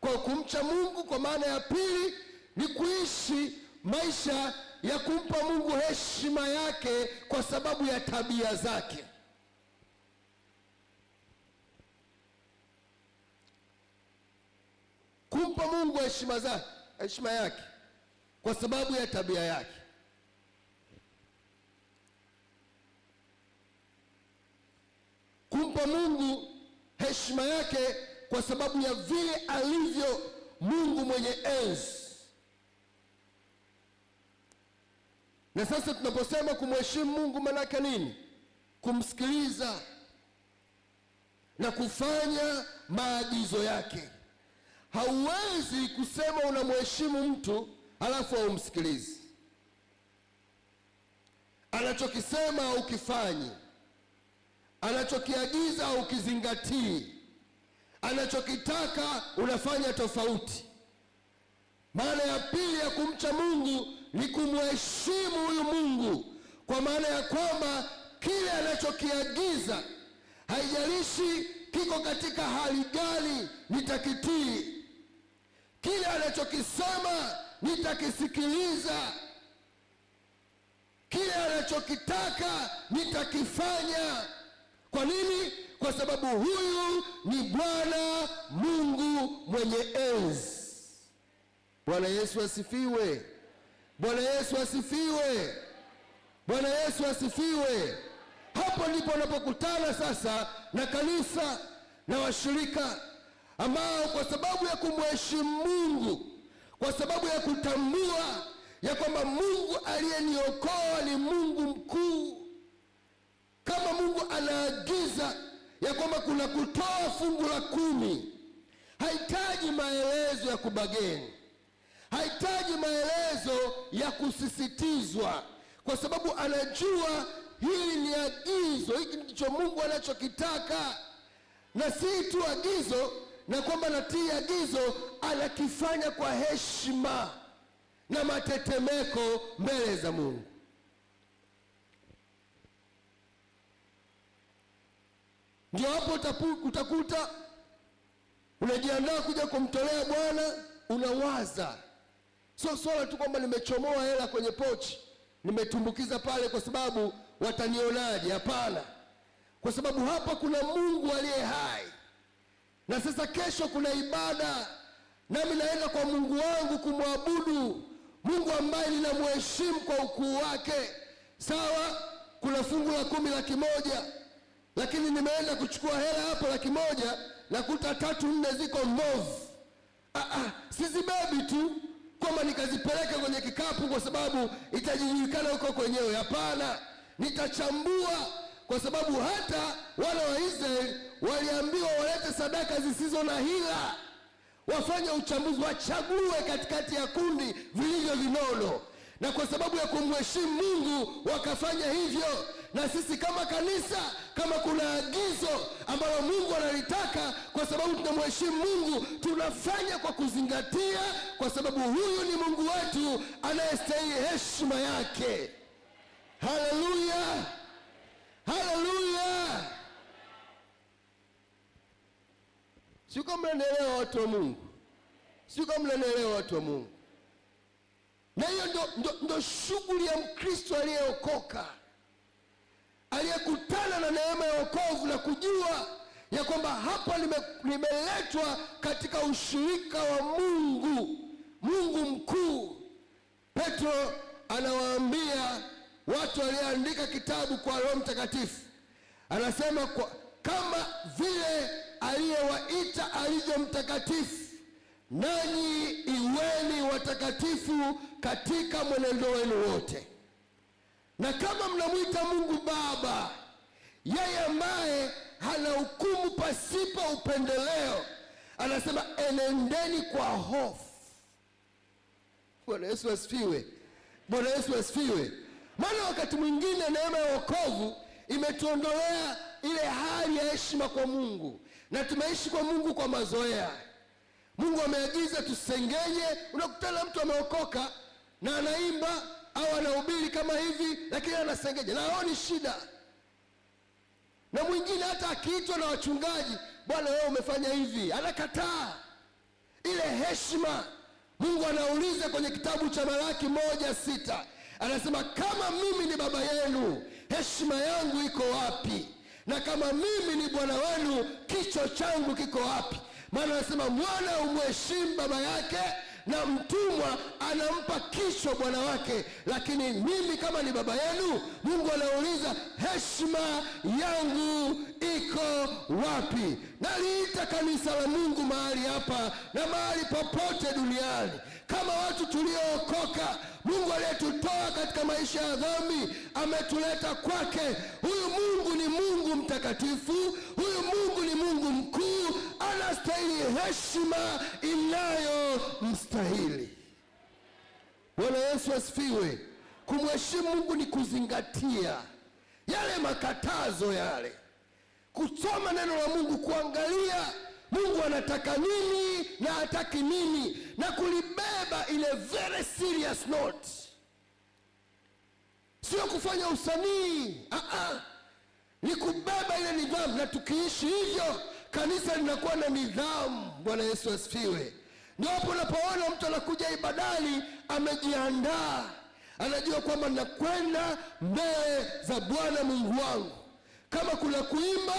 Kwa kumcha Mungu kwa maana ya pili ni kuishi maisha ya kumpa Mungu heshima yake kwa sababu ya tabia zake. Kumpa Mungu heshima yake kwa sababu ya tabia yake. Kumpa Mungu heshima yake kwa sababu ya vile alivyo Mungu mwenye enzi. Na sasa tunaposema kumheshimu Mungu, maana yake nini? Kumsikiliza na kufanya maagizo yake. Hauwezi kusema unamheshimu mtu halafu haumsikilizi. Anachokisema haukifanyi, anachokiagiza haukizingatii, anachokitaka unafanya tofauti. Maana ya pili ya kumcha Mungu ni kumheshimu huyu Mungu, kwa maana ya kwamba kile anachokiagiza, haijalishi kiko katika hali gani, nitakitii. Kile anachokisema nitakisikiliza. kile anachokitaka nitakifanya. Kwa nini? Kwa sababu huyu ni Bwana Mungu mwenye enzi. Bwana Yesu asifiwe. Bwana Yesu asifiwe. Bwana Yesu asifiwe. Hapo ndipo unapokutana sasa na kanisa na washirika ambao kwa sababu ya kumheshimu Mungu, kwa sababu ya kutambua ya kwamba Mungu aliyeniokoa ni Mungu mkuu, kama Mungu anaagiza ya kwamba kuna kutoa fungu la 10, hahitaji maelezo ya kubageni, hahitaji maelezo ya kusisitizwa, kwa sababu anajua hili ni agizo, hiki ndicho Mungu anachokitaka. Na si tu agizo na kwamba natii agizo, anakifanya kwa heshima na matetemeko mbele za Mungu. Ndio hapo utakuta unajiandaa kuja kumtolea Bwana, unawaza sio swala tu kwamba nimechomoa hela kwenye pochi nimetumbukiza pale kwa sababu watanionaje. Hapana, kwa sababu hapa kuna Mungu aliye hai, na sasa kesho kuna ibada, nami naenda kwa Mungu wangu kumwabudu, Mungu ambaye ninamheshimu kwa ukuu wake. Sawa, kuna fungu la 10 1,000, lakini nimeenda kuchukua hela hapo 1,000 nakuta 3-4 ziko mbovu. Sizibebi tu kwamba nikazipeleka kwenye kikapu kwa sababu itajulikana huko kwenyewe. Hapana, nitachambua, kwa sababu hata wana wa Israeli waliambiwa walete sadaka zisizo na hila, wafanye uchambuzi, wachague katikati ya kundi vilivyo vinono, na kwa sababu ya kumheshimu Mungu wakafanya hivyo. Na sisi kama kanisa, kama kuna agizo ambalo Mungu analitaka, kwa sababu tunamheshimu Mungu, tunafanya kwa kuzingatia, kwa sababu huyu ni Mungu wetu anayestahili heshima yake. Haleluya, haleluya. Sio kama mnaelewa watu wa Mungu, sio kama mnaelewa watu wa Mungu. Na hiyo ndo shughuli ya Mkristo aliyeokoka, aliyekutana na neema ya wokovu na kujua ya kwamba hapa nimeletwa katika ushirika wa Mungu, Mungu mkuu. Petro anawaambia watu walioandika kitabu kwa Roho Mtakatifu, anasema kama vile aliyewaita alivyo mtakatifu, nanyi iweni watakatifu katika mwenendo wenu wote. Na kama mnamwita Mungu Baba, yeye ambaye hana hukumu pasipo upendeleo, anasema enendeni kwa hofu. Bwana Yesu asifiwe. Bwana Yesu asifiwe. Maana wakati mwingine neema ya wokovu imetuondolea ile hali ya heshima kwa Mungu, na tumeishi kwa Mungu kwa mazoea. Mungu ameagiza tusengenye. Unakutana mtu ameokoka na anaimba au anahubiri kama hivi, lakini anasengenye na haoni shida. Na mwingine hata akiitwa na wachungaji, bwana wewe umefanya hivi, anakataa ile heshima. Mungu anauliza kwenye kitabu cha Malaki 1:6, anasema kama mimi ni baba yenu, heshima yangu iko wapi? Na kama mimi ni bwana wenu, kichwa changu kiko wapi? Maana anasema mwana umheshimu baba yake, na mtumwa anampa kichwa bwana wake. Lakini mimi kama ni baba yenu, Mungu anauliza heshima yangu iko wapi? Naliita kanisa la Mungu mahali hapa na mahali popote duniani, kama watu tuliookoka, Mungu aliyetutoa katika maisha ya dhambi ametuleta kwake. Huyu Mungu ni Mungu mtakatifu, huyu Mungu ni Mungu mkuu, anastahili heshima inayomstahili. Bwana Yesu asifiwe. Kumheshimu Mungu ni kuzingatia yale makatazo yale, kusoma neno la Mungu, kuangalia Mungu anataka nini na hataki nini, na kulibeba ile very serious note. Sio kufanya usanii, ni kubeba ile nidhamu. Na tukiishi hivyo, kanisa linakuwa na nidhamu. Bwana Yesu asifiwe. Ndio hapo unapoona mtu anakuja ibadani amejiandaa, anajua kwamba nakwenda mbele za Bwana Mungu wangu. Kama kuna kuimba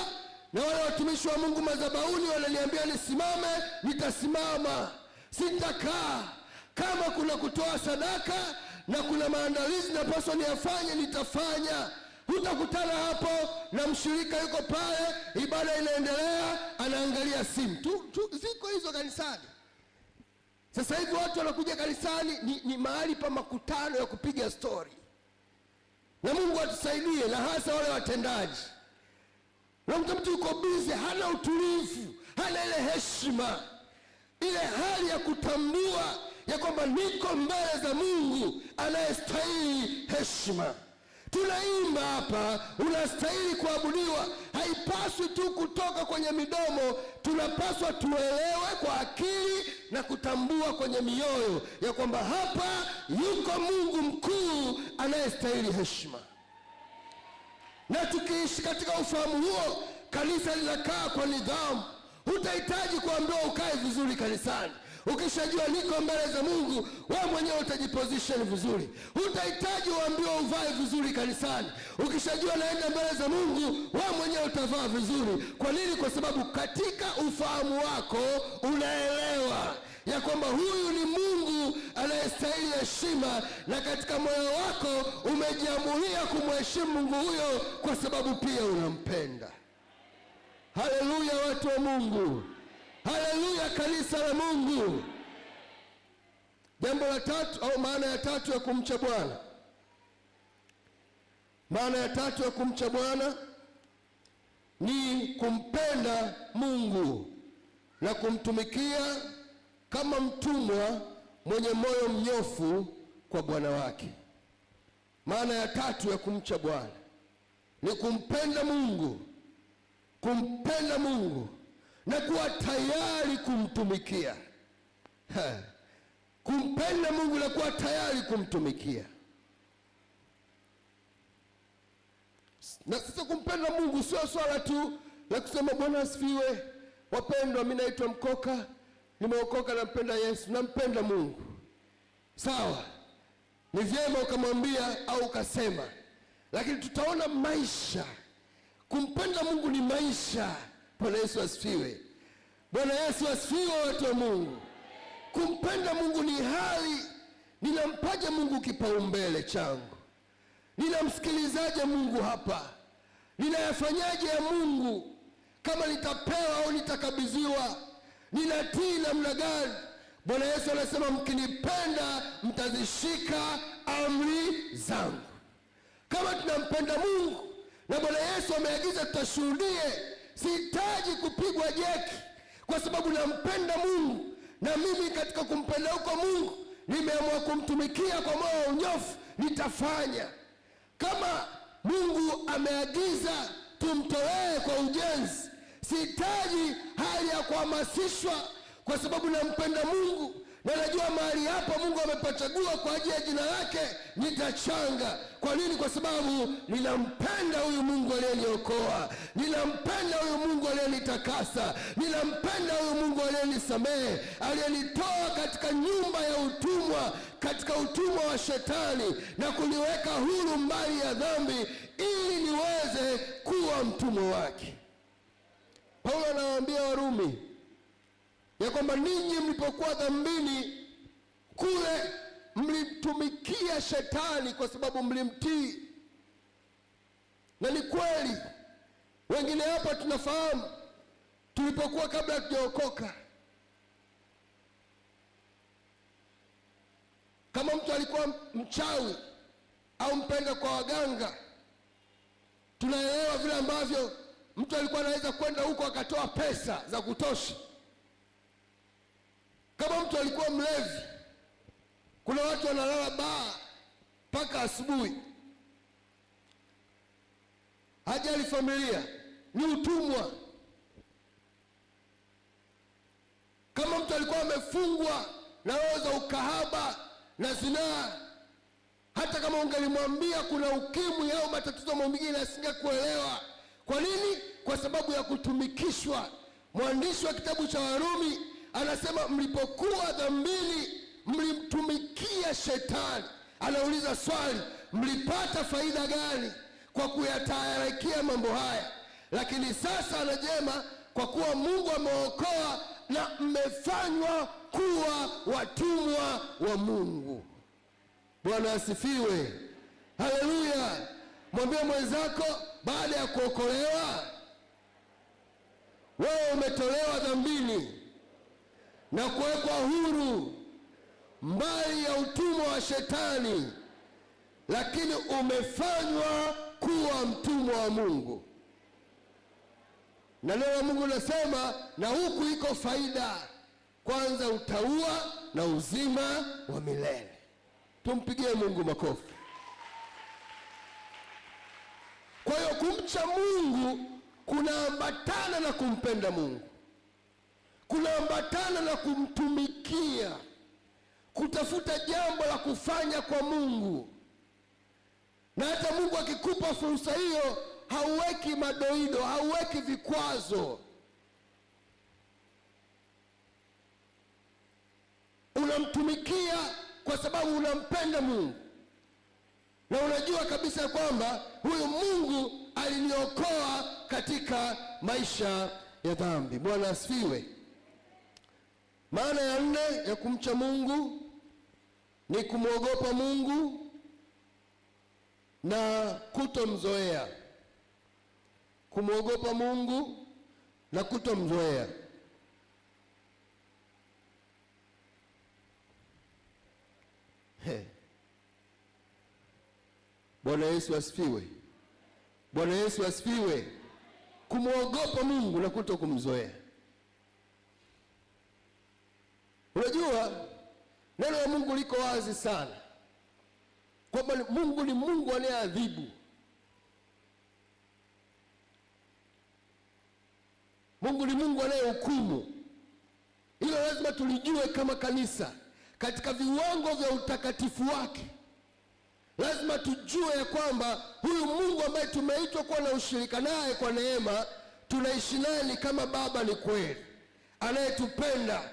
na wale watumishi wa Mungu madhabahuni wananiambia nisimame, nitasimama, sitakaa. Kama kuna kutoa sadaka na kuna maandalizi napaswa niyafanye, nitafanya. Hutakutana hapo na mshirika yuko pale, ibada inaendelea, anaangalia simu tu. Ziko hizo kanisani. Sasa hivi watu wanakuja kanisani ni mahali pa makutano ya kupiga stori. Na Mungu atusaidie, na hasa wale watendaji. Unakuta mtu yuko busy, hana utulivu, hana ile heshima, ile hali ya kutambua ya kwamba niko mbele za Mungu anayestahili heshima. Tunaimba hapa, unastahili kuabudiwa. Haipaswi tu kutoka kwenye midomo, tunapaswa tuelewe kwa akili na kutambua kwenye mioyo ya kwamba hapa yuko Mungu mkuu anayestahili heshima. Na tukiishi katika ufahamu huo, kanisa linakaa kwa nidhamu. Hutahitaji kuambiwa ukae vizuri kanisani. Ukishajua niko mbele za Mungu, wewe mwenyewe utajiposition vizuri. Hutahitaji uambiwe uvae vizuri kanisani. Ukishajua naenda mbele za Mungu, wewe mwenyewe utavaa vizuri. Kwa nini? Kwa sababu katika ufahamu wako unaelewa ya kwamba huyu ni Mungu anayestahili heshima, na katika moyo wako umejiamulia kumheshimu Mungu huyo kwa sababu pia unampenda. Haleluya, watu wa Mungu. Haleluya, kanisa la Mungu. Jambo la tatu, au maana ya tatu ya kumcha Bwana. Maana ya tatu ya kumcha Bwana ni kumpenda Mungu na kumtumikia kama mtumwa mwenye moyo mnyofu kwa Bwana wake. Maana ya tatu ya kumcha Bwana ni kumpenda Mungu, kumpenda Mungu na kuwa tayari kumtumikia. Kumpenda Mungu na kuwa tayari kumtumikia. Na sasa kumpenda Mungu sio swala tu la kusema Bwana asifiwe, wapendwa, mimi naitwa Mkoka, nimeokoka, nampenda Yesu, nampenda Mungu. Sawa, ni vyema ukamwambia au ukasema, lakini tutaona maisha. Kumpenda Mungu ni maisha. Bwana Yesu asifiwe. Bwana Yesu asifiwe, watu wa Mungu. Kumpenda Mungu ni hali, ninampaje Mungu kipaumbele changu? Ninamsikilizaje Mungu hapa? Ninayafanyaje ya Mungu? Kama nitapewa au nitakabidhiwa, ninatii namna gani? Bwana Yesu anasema mkinipenda mtazishika amri zangu. Kama tunampenda Mungu na Bwana Yesu ameagiza tutashuhudie, sihitaji kupigwa jeki kwa sababu nampenda Mungu, na mimi katika kumpenda huko Mungu nimeamua kumtumikia kwa moyo unyofu, nitafanya. Kama Mungu ameagiza tumtolee kwa ujenzi, sihitaji hali ya kuhamasishwa kwa sababu nampenda Mungu na najua mahali hapa Mungu amepachagua kwa ajili ya jina lake, nitachanga. Kwa nini? Kwa sababu ninampenda huyu Mungu aliyeniokoa, ninampenda huyu Mungu aliyenitakasa, ninampenda huyu Mungu aliyenisamehe, aliyenitoa katika nyumba ya utumwa, katika utumwa wa shetani, na kuniweka huru mbali ya dhambi ili niweze kuwa mtumwa wake. Paulo anawaambia Warumi ya kwamba ninyi mlipokuwa dhambini kule mlimtumikia shetani kwa sababu mlimtii. Na ni kweli, wengine hapa tunafahamu tulipokuwa kabla hatujaokoka. Kama mtu alikuwa mchawi au mpenda kwa waganga, tunaelewa vile ambavyo mtu alikuwa anaweza kwenda huko akatoa pesa za kutosha. Kama mtu alikuwa mlevi, kuna watu wanalala baa mpaka asubuhi, hajali familia, ni utumwa. Kama mtu alikuwa amefungwa na roho za ukahaba na zinaa, hata kama ungelimwambia kuna ukimwi au matatizo mengine asingekuelewa. Kwa nini? Kwa sababu ya kutumikishwa. Mwandishi wa kitabu cha Warumi anasema mlipokuwa dhambini mlimtumikia shetani. Anauliza swali, mlipata faida gani kwa kuyatayarikia mambo haya? Lakini sasa anajema, kwa kuwa Mungu ameokoa na mmefanywa kuwa watumwa wa Mungu. Bwana asifiwe, haleluya. Mwambie mwenzako, baada ya kuokolewa, wewe umetolewa dhambini na kuwekwa huru mbali ya utumwa wa Shetani, lakini umefanywa kuwa mtumwa wa Mungu. Na neno la Mungu linasema, na huku iko faida, kwanza utaua na uzima wa milele. Tumpigie Mungu makofi. Kwa hiyo kumcha Mungu kunaambatana na kumpenda Mungu, kunaambatana na kumtumikia, kutafuta jambo la kufanya kwa Mungu. Na hata Mungu akikupa fursa hiyo, hauweki madoido, hauweki vikwazo. Unamtumikia kwa sababu unampenda Mungu, na unajua kabisa kwamba huyu Mungu aliniokoa katika maisha ya dhambi. Bwana asifiwe. Maana ya 4 ya kumcha Mungu ni kumwogopa Mungu na kutomzoea. Kumwogopa Mungu na kutomzoea. Bwana Yesu asifiwe. Bwana Yesu asifiwe. Kumwogopa Mungu na kutokumzoea. Unajua neno la Mungu liko wazi sana kwamba Mungu ni Mungu anayeadhibu. Mungu ni Mungu anayehukumu. Hilo lazima tulijue kama kanisa. Katika viwango vya utakatifu wake, lazima tujue ya kwamba huyu Mungu ambaye tumeitwa kuwa na ushirika naye kwa neema, tunaishi naye ni kama baba, ni kweli, anayetupenda.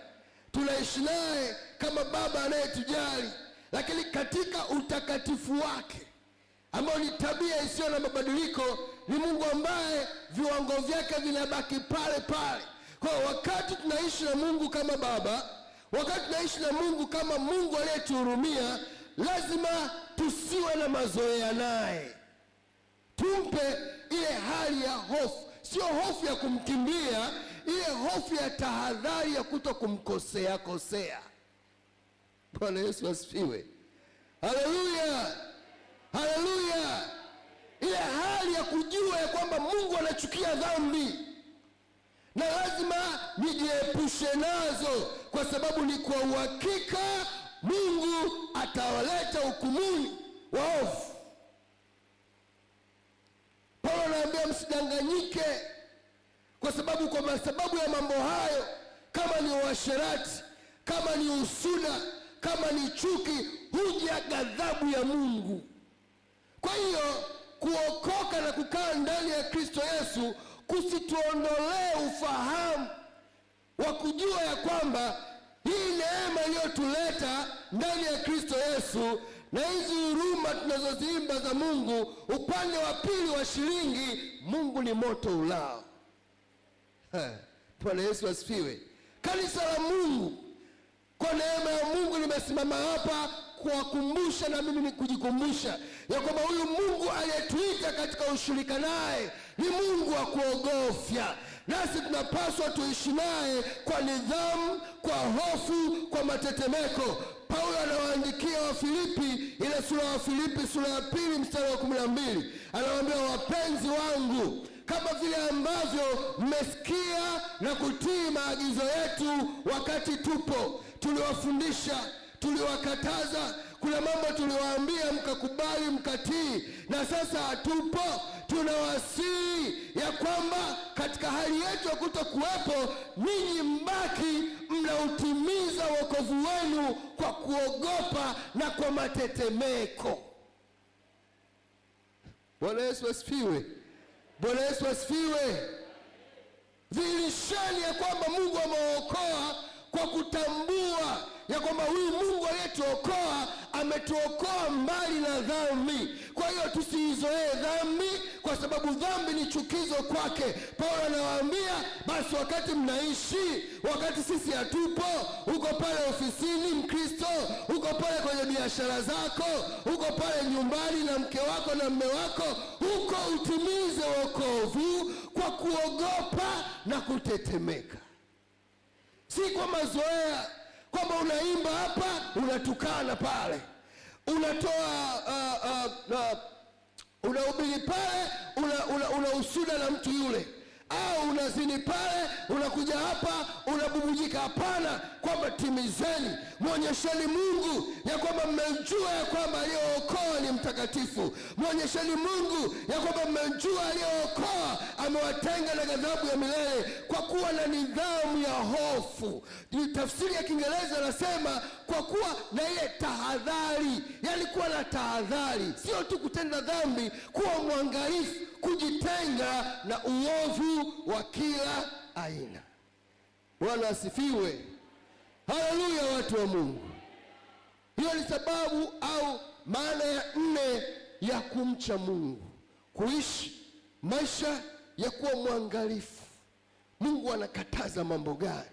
Tunaishi naye kama baba anayetujali, lakini katika utakatifu wake ambao ni tabia isiyo na mabadiliko, ni Mungu ambaye viwango vyake vinabaki pale pale. Kwa wakati tunaishi na Mungu kama baba, wakati tunaishi na Mungu kama Mungu aliyetuhurumia, lazima tusiwe na mazoea naye. Tumpe ile hali ya hofu, sio hofu ya kumkimbia, ile hofu ya tahadhari ya kuto kumkosea kosea. Bwana Yesu asifiwe. Haleluya, haleluya. Ile hali ya kujua ya kwamba Mungu anachukia dhambi na lazima nijiepushe nazo, kwa sababu ni kwa uhakika Mungu atawaleta hukumuni waovu. Paulo anaambia msidanganyike, kwa sababu ya mambo hayo, kama ni uasherati, kama ni usuda, kama ni chuki, huja ghadhabu ya Mungu. Kwa hiyo kuokoka na kukaa ndani ya Kristo Yesu kusituondolee ufahamu wa kujua ya kwamba hii neema iliyotuleta ndani ya Kristo Yesu na hizi huruma tunazoziimba za Mungu, upande wa pili wa shilingi, Mungu ni moto ulao. Bwana Yesu asifiwe. Kanisa la Mungu, kwa neema ya Mungu nimesimama hapa kuwakumbusha, na mimi ni kujikumbusha ya kwamba huyu Mungu aliyetuita katika ushirika naye ni Mungu wa kuogofya, nasi tunapaswa tuishi naye kwa nidhamu, kwa hofu, kwa matetemeko. Paulo anawaandikia Wafilipi, ile sura ya Wafilipi sura ya 2 mstari wa 12, anawaambia, wapenzi wangu, kama vile ambavyo mmesikia na kutii maagizo yetu wakati tupo, tuliwafundisha, tuliwakataza, kuna mambo tuliwaambia mkakubali mkatii, na sasa hatupo, tunawasihi ya kwamba katika hali yetu ya kutokuwepo, ninyi mbaki mnautimiza wokovu wenu kwa kuogopa na kwa matetemeko. Bwana Yesu asifiwe. Bwana Yesu asifiwe. Dhihirisheni ya kwamba Mungu ameokoa kwa kutambua ya kwamba huyu Mungu aliyetuokoa ametuokoa mbali na dhambi. Kwa hiyo tusiizoee dhambi, kwa sababu dhambi ni chukizo kwake. Paulo anawaambia basi, wakati mnaishi, wakati sisi hatupo, uko pale ofisini Mkristo, uko pale kwenye biashara zako, uko pale nyumbani na mke wako na mme wako, uko utimize wokovu kwa kuogopa na kutetemeka. Si kwa mazoea kwamba unaimba hapa, unatukana pale, unatoa unahubiri pale, unahusuda na mtu yule, au unazini pale, unakuja hapa unabubujika. Hapana, kwamba timizeni, mwonyesheni Mungu ya kwamba mmejua ya kwamba aliyookoa ni mtakatifu. Mwonyesheni Mungu ya kwamba mmejua aliyookoa amewatenga na ghadhabu ya milele, kwa kuwa na nidhamu ya hofu. Tafsiri ya Kiingereza nasema kwa kuwa na ile tahadhari, yani kuwa na tahadhari, sio tu kutenda dhambi, kuwa mwangalifu, kujitenga na uovu wa kila aina. Bwana asifiwe. Haleluya, watu wa Mungu. Hiyo ni sababu au maana ya 4 ya kumcha Mungu, kuishi maisha ya kuwa mwangalifu. Mungu anakataza mambo gani?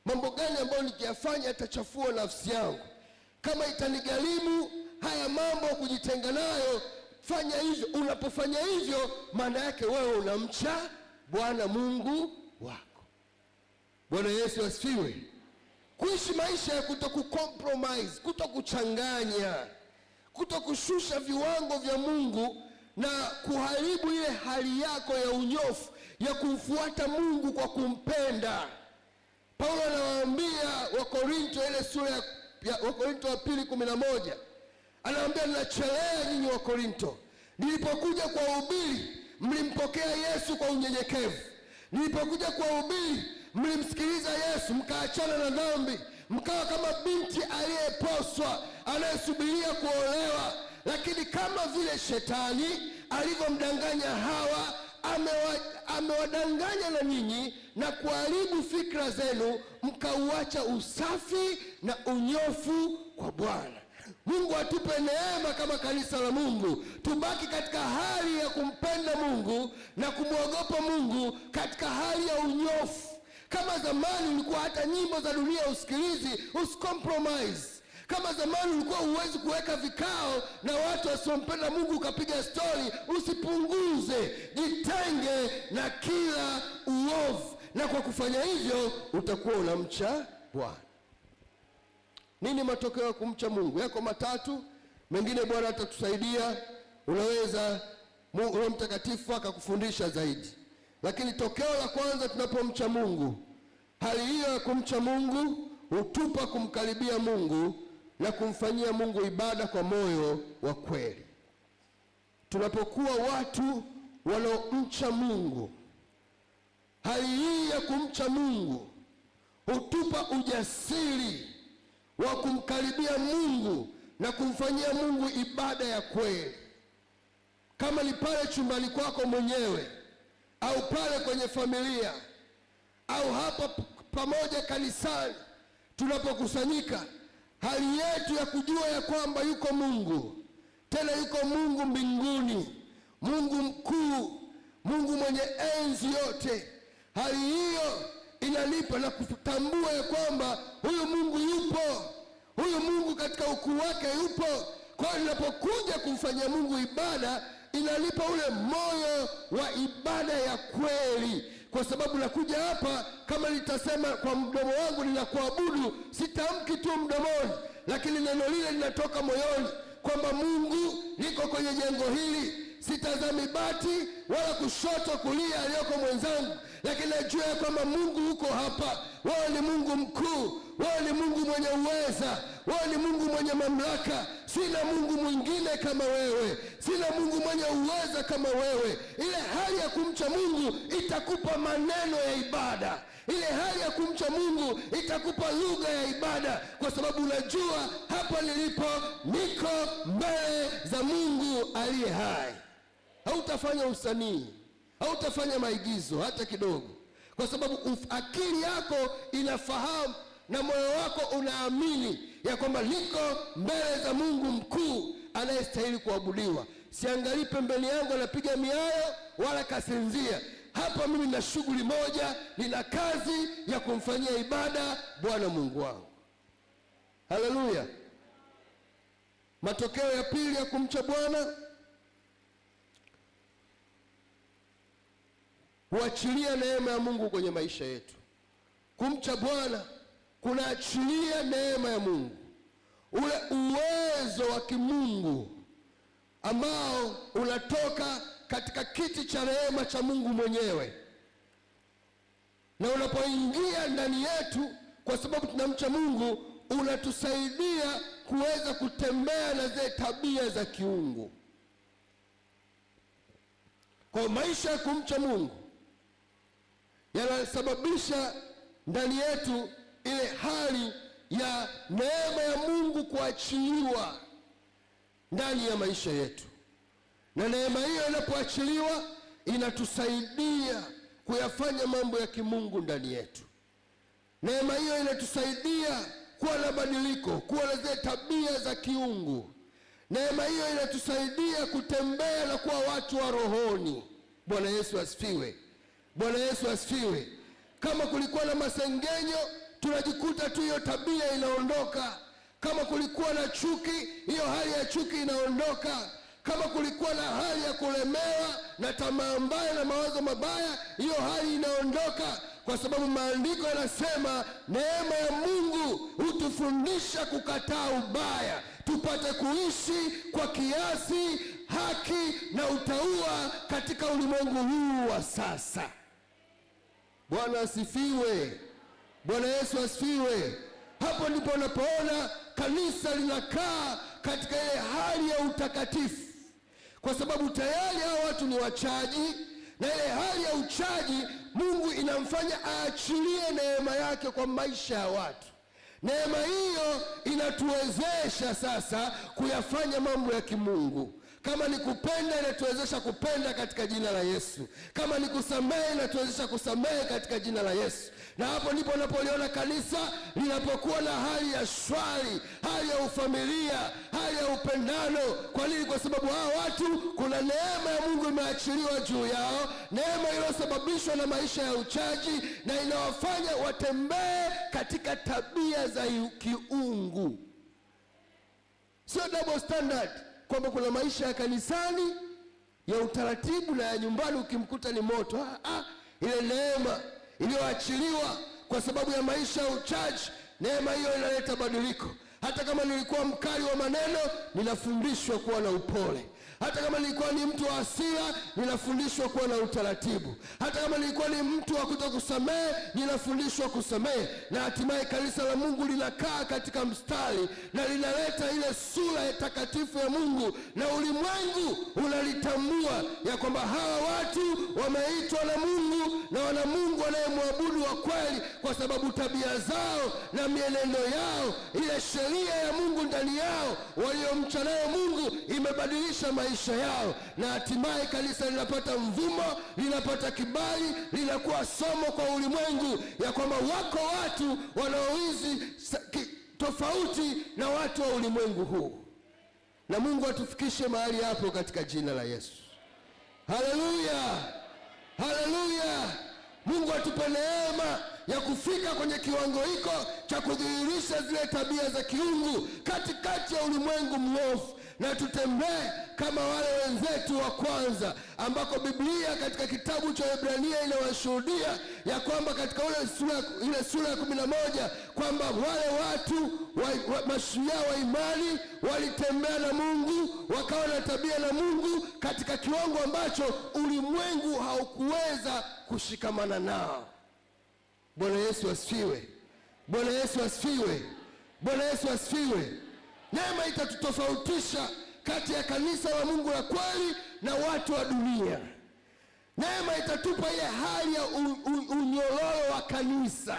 Mambo gani ambayo nikiyafanya atachafua nafsi yangu? Kama itanigharimu haya mambo kujitenga nayo, fanya hivyo. Unapofanya hivyo, maana yake wewe unamcha Bwana Mungu wako. Bwana Yesu asifiwe. Kuishi maisha ya kutokucompromise, kutokuchanganya, kutokushusha viwango vya Mungu na kuharibu ile hali yako ya unyofu ya kumfuata Mungu kwa kumpenda. Paulo anawaambia Wakorinto, ile sura ya Wakorinto wa 2:11, anawaambia ninachelea nyinyi Wakorinto, nilipokuja kuwahubiri mlimpokea Yesu kwa unyenyekevu. Nilipokuja kuwahubiri mlimsikiliza Yesu, mkaachana na dhambi, mkawa kama binti aliyeposwa anayesubiria kuolewa. Lakini kama vile shetani alivyomdanganya Hawa, amewadanganya na nyinyi na kuharibu fikra zenu, mkauacha usafi na unyofu kwa Bwana. Mungu atupe neema kama kanisa la Mungu, tubaki katika hali ya kumpenda Mungu na kumwogopa Mungu katika hali ya unyofu. Kama zamani ulikuwa hata nyimbo za dunia usikilizi, usicompromise. Kama zamani ulikuwa huwezi kuweka vikao na watu wasiompenda Mungu ukapiga stori, usipunguze. Jitenge na kila uovu, na kwa kufanya hivyo utakuwa unamcha Bwana. Nini matokeo ya kumcha Mungu? Yako matatu, mengine Bwana atatusaidia. Unaweza Roho Mtakatifu akakufundisha zaidi. Lakini tokeo la kwanza, tunapomcha Mungu, hali hiyo ya kumcha Mungu hutupa kumkaribia Mungu na kumfanyia Mungu ibada kwa moyo wa kweli. Tunapokuwa watu wanaomcha Mungu, hali hii ya kumcha Mungu hutupa ujasiri wa kumkaribia Mungu na kumfanyia Mungu ibada ya kweli. Kama ni pale chumbani kwako mwenyewe, au pale kwenye familia, au hapa pamoja kanisani, tunapokusanyika, hali yetu ya kujua ya kwamba yuko Mungu, tena yuko Mungu mbinguni, Mungu mkuu, Mungu mwenye enzi yote. Hali hiyo inanipa na kutambua ya kwamba huyu Mungu yupo, huyu Mungu katika ukuu wake yupo. Kwa hiyo ninapokuja kumfanyia Mungu ibada, inanipa ule moyo wa ibada ya kweli, kwa sababu nakuja hapa, kama nitasema kwa mdomo wangu ninakuabudu, sitamki tu mdomoni, lakini neno lile linatoka moyoni kwamba Mungu, niko kwenye jengo hili, sitazami bati wala kushoto kulia aliyoko mwenzangu, lakini najua ya kwamba Mungu uko hapa. Wewe ni Mungu mkuu, wewe ni Mungu mwenye uweza, wewe ni Mungu mwenye mamlaka. Sina Mungu mwingine kama wewe, sina Mungu mwenye uweza kama wewe. Ile hali ya kumcha Mungu itakupa maneno ya ibada. Ile hali ya kumcha Mungu itakupa lugha ya ibada, kwa sababu unajua hapa nilipo niko mbele za Mungu aliye hai. Hautafanya usanii, hautafanya maigizo hata kidogo, kwa sababu akili yako inafahamu na moyo wako unaamini ya kwamba liko mbele za Mungu mkuu anayestahili kuabudiwa. Siangalii pembeni yangu anapiga miayo wala kasinzia. Hapa mimi na shughuli moja, nina kazi ya kumfanyia ibada Bwana Mungu wangu. Haleluya. Matokeo ya pili ya kumcha Bwana, huachilia neema ya Mungu kwenye maisha yetu. Kumcha Bwana kunaachilia neema ya Mungu, ule uwezo wa kimungu ambao unatoka katika kiti cha rehema cha Mungu mwenyewe, na unapoingia ndani yetu, kwa sababu tunamcha Mungu, unatusaidia kuweza kutembea na zile tabia za kiungu. Kwa maisha ya kumcha Mungu yanasababisha ndani yetu ile hali ya neema ya Mungu kuachiliwa ndani ya maisha yetu, na neema hiyo inapoachiliwa inatusaidia kuyafanya mambo ya kimungu ndani yetu. Neema hiyo inatusaidia kuwa na badiliko, kuwa na zile tabia za kiungu. Neema hiyo inatusaidia kutembea na kuwa watu wa rohoni. Bwana Yesu asifiwe. Bwana Yesu asifiwe. Kama kulikuwa na masengenyo, tunajikuta tu hiyo tabia inaondoka. Kama kulikuwa na chuki, hiyo hali ya chuki inaondoka. Kama kulikuwa na hali ya kulemewa na tamaa mbaya na mawazo mabaya, hiyo hali inaondoka, kwa sababu maandiko yanasema neema ya Mungu hutufundisha kukataa ubaya, tupate kuishi kwa kiasi, haki na utauwa katika ulimwengu huu wa sasa. Bwana asifiwe. Bwana Yesu asifiwe. Hapo ndipo unapoona kanisa linakaa katika ile hali ya utakatifu, kwa sababu tayari hao watu ni wachaji, na ile hali ya uchaji Mungu inamfanya aachilie neema yake kwa maisha ya watu. Neema hiyo inatuwezesha sasa kuyafanya mambo ya kimungu. Kama ni kupenda, inatuwezesha kupenda katika jina la Yesu. Kama ni kusamehe, inatuwezesha kusamehe katika jina la Yesu. Na hapo ndipo unapoliona kanisa linapokuwa na hali ya shwari, hali ya ufamilia, hali ya upendano. Kwa nini? Kwa sababu hao watu kuna neema ya Mungu imeachiliwa juu yao, neema iliyosababishwa na maisha ya uchaji, na inawafanya watembee katika tabia za kiungu. Sio double standard, kwamba kuna maisha ya kanisani ya utaratibu na ya nyumbani ukimkuta ni moto. Ile neema iliyoachiliwa kwa sababu ya maisha ya uchaji, neema hiyo inaleta badiliko. Hata kama nilikuwa mkali wa maneno, ninafundishwa kuwa na upole. Hata kama nilikuwa ni mtu wa hasira, ninafundishwa kuwa na utaratibu. Hata kama nilikuwa ni mtu wa kutokusamehe, ninafundishwa kusamehe. Na hatimaye kanisa la Mungu linakaa katika mstari na linaleta ile sura ya takatifu ya Mungu, na ulimwengu unalitambua ya kwamba hawa watu wameitwa na Mungu na wana Mungu anayemwabudu wa kweli, kwa sababu tabia zao na mienendo yao, ile sheria ya Mungu ndani yao waliomcha nayo Mungu imebadilisha maisha yao. Na hatimaye kanisa linapata mvumo, linapata kibali, linakuwa somo kwa ulimwengu ya kwamba wako watu wanaoishi tofauti na watu wa ulimwengu huu. Na Mungu atufikishe mahali hapo katika jina la Yesu. Haleluya, haleluya. Mungu atupe neema ya kufika kwenye kiwango hiko cha kudhihirisha zile tabia za kiungu katikati ya ulimwengu mwovu, na tutembee kama wale wenzetu wa kwanza, ambako Biblia katika kitabu cha Waebrania inawashuhudia ya kwamba katika ile sura ya 11 kwamba wale watu mashujaa wa imani walitembea na Mungu, wakawa na tabia na Mungu katika kiwango ambacho ulimwengu haukuweza kushikamana nao. Bwana Yesu asifiwe. Bwana Yesu asifiwe. Bwana Yesu asifiwe. Neema itatutofautisha kati ya kanisa la Mungu la kweli na watu wa dunia. Neema itatupa ile hali ya unyororo wa kanisa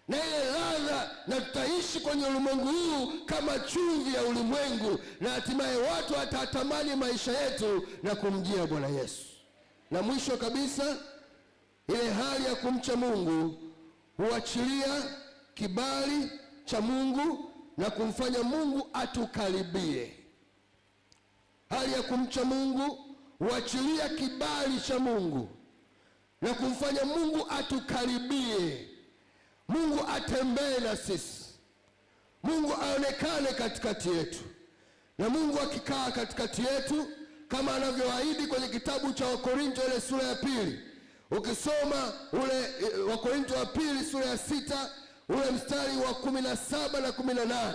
na ile ladha, na tutaishi kwenye ulimwengu huu kama chumvi ya ulimwengu, na hatimaye watu watatamani maisha yetu na kumjia Bwana Yesu. Na mwisho kabisa, ile hali ya kumcha Mungu huachilia kibali cha Mungu na kumfanya Mungu atukaribie. Hali ya kumcha Mungu huachilia kibali cha Mungu na kumfanya Mungu atukaribie. Mungu atembee na sisi, Mungu aonekane katikati yetu. Na Mungu akikaa katikati yetu kama anavyoahidi kwenye kitabu cha Wakorintho ile sura ya 2. Ukisoma ule Wakorintho wa 2 sura ya 6 ule mstari wa 17 na 18,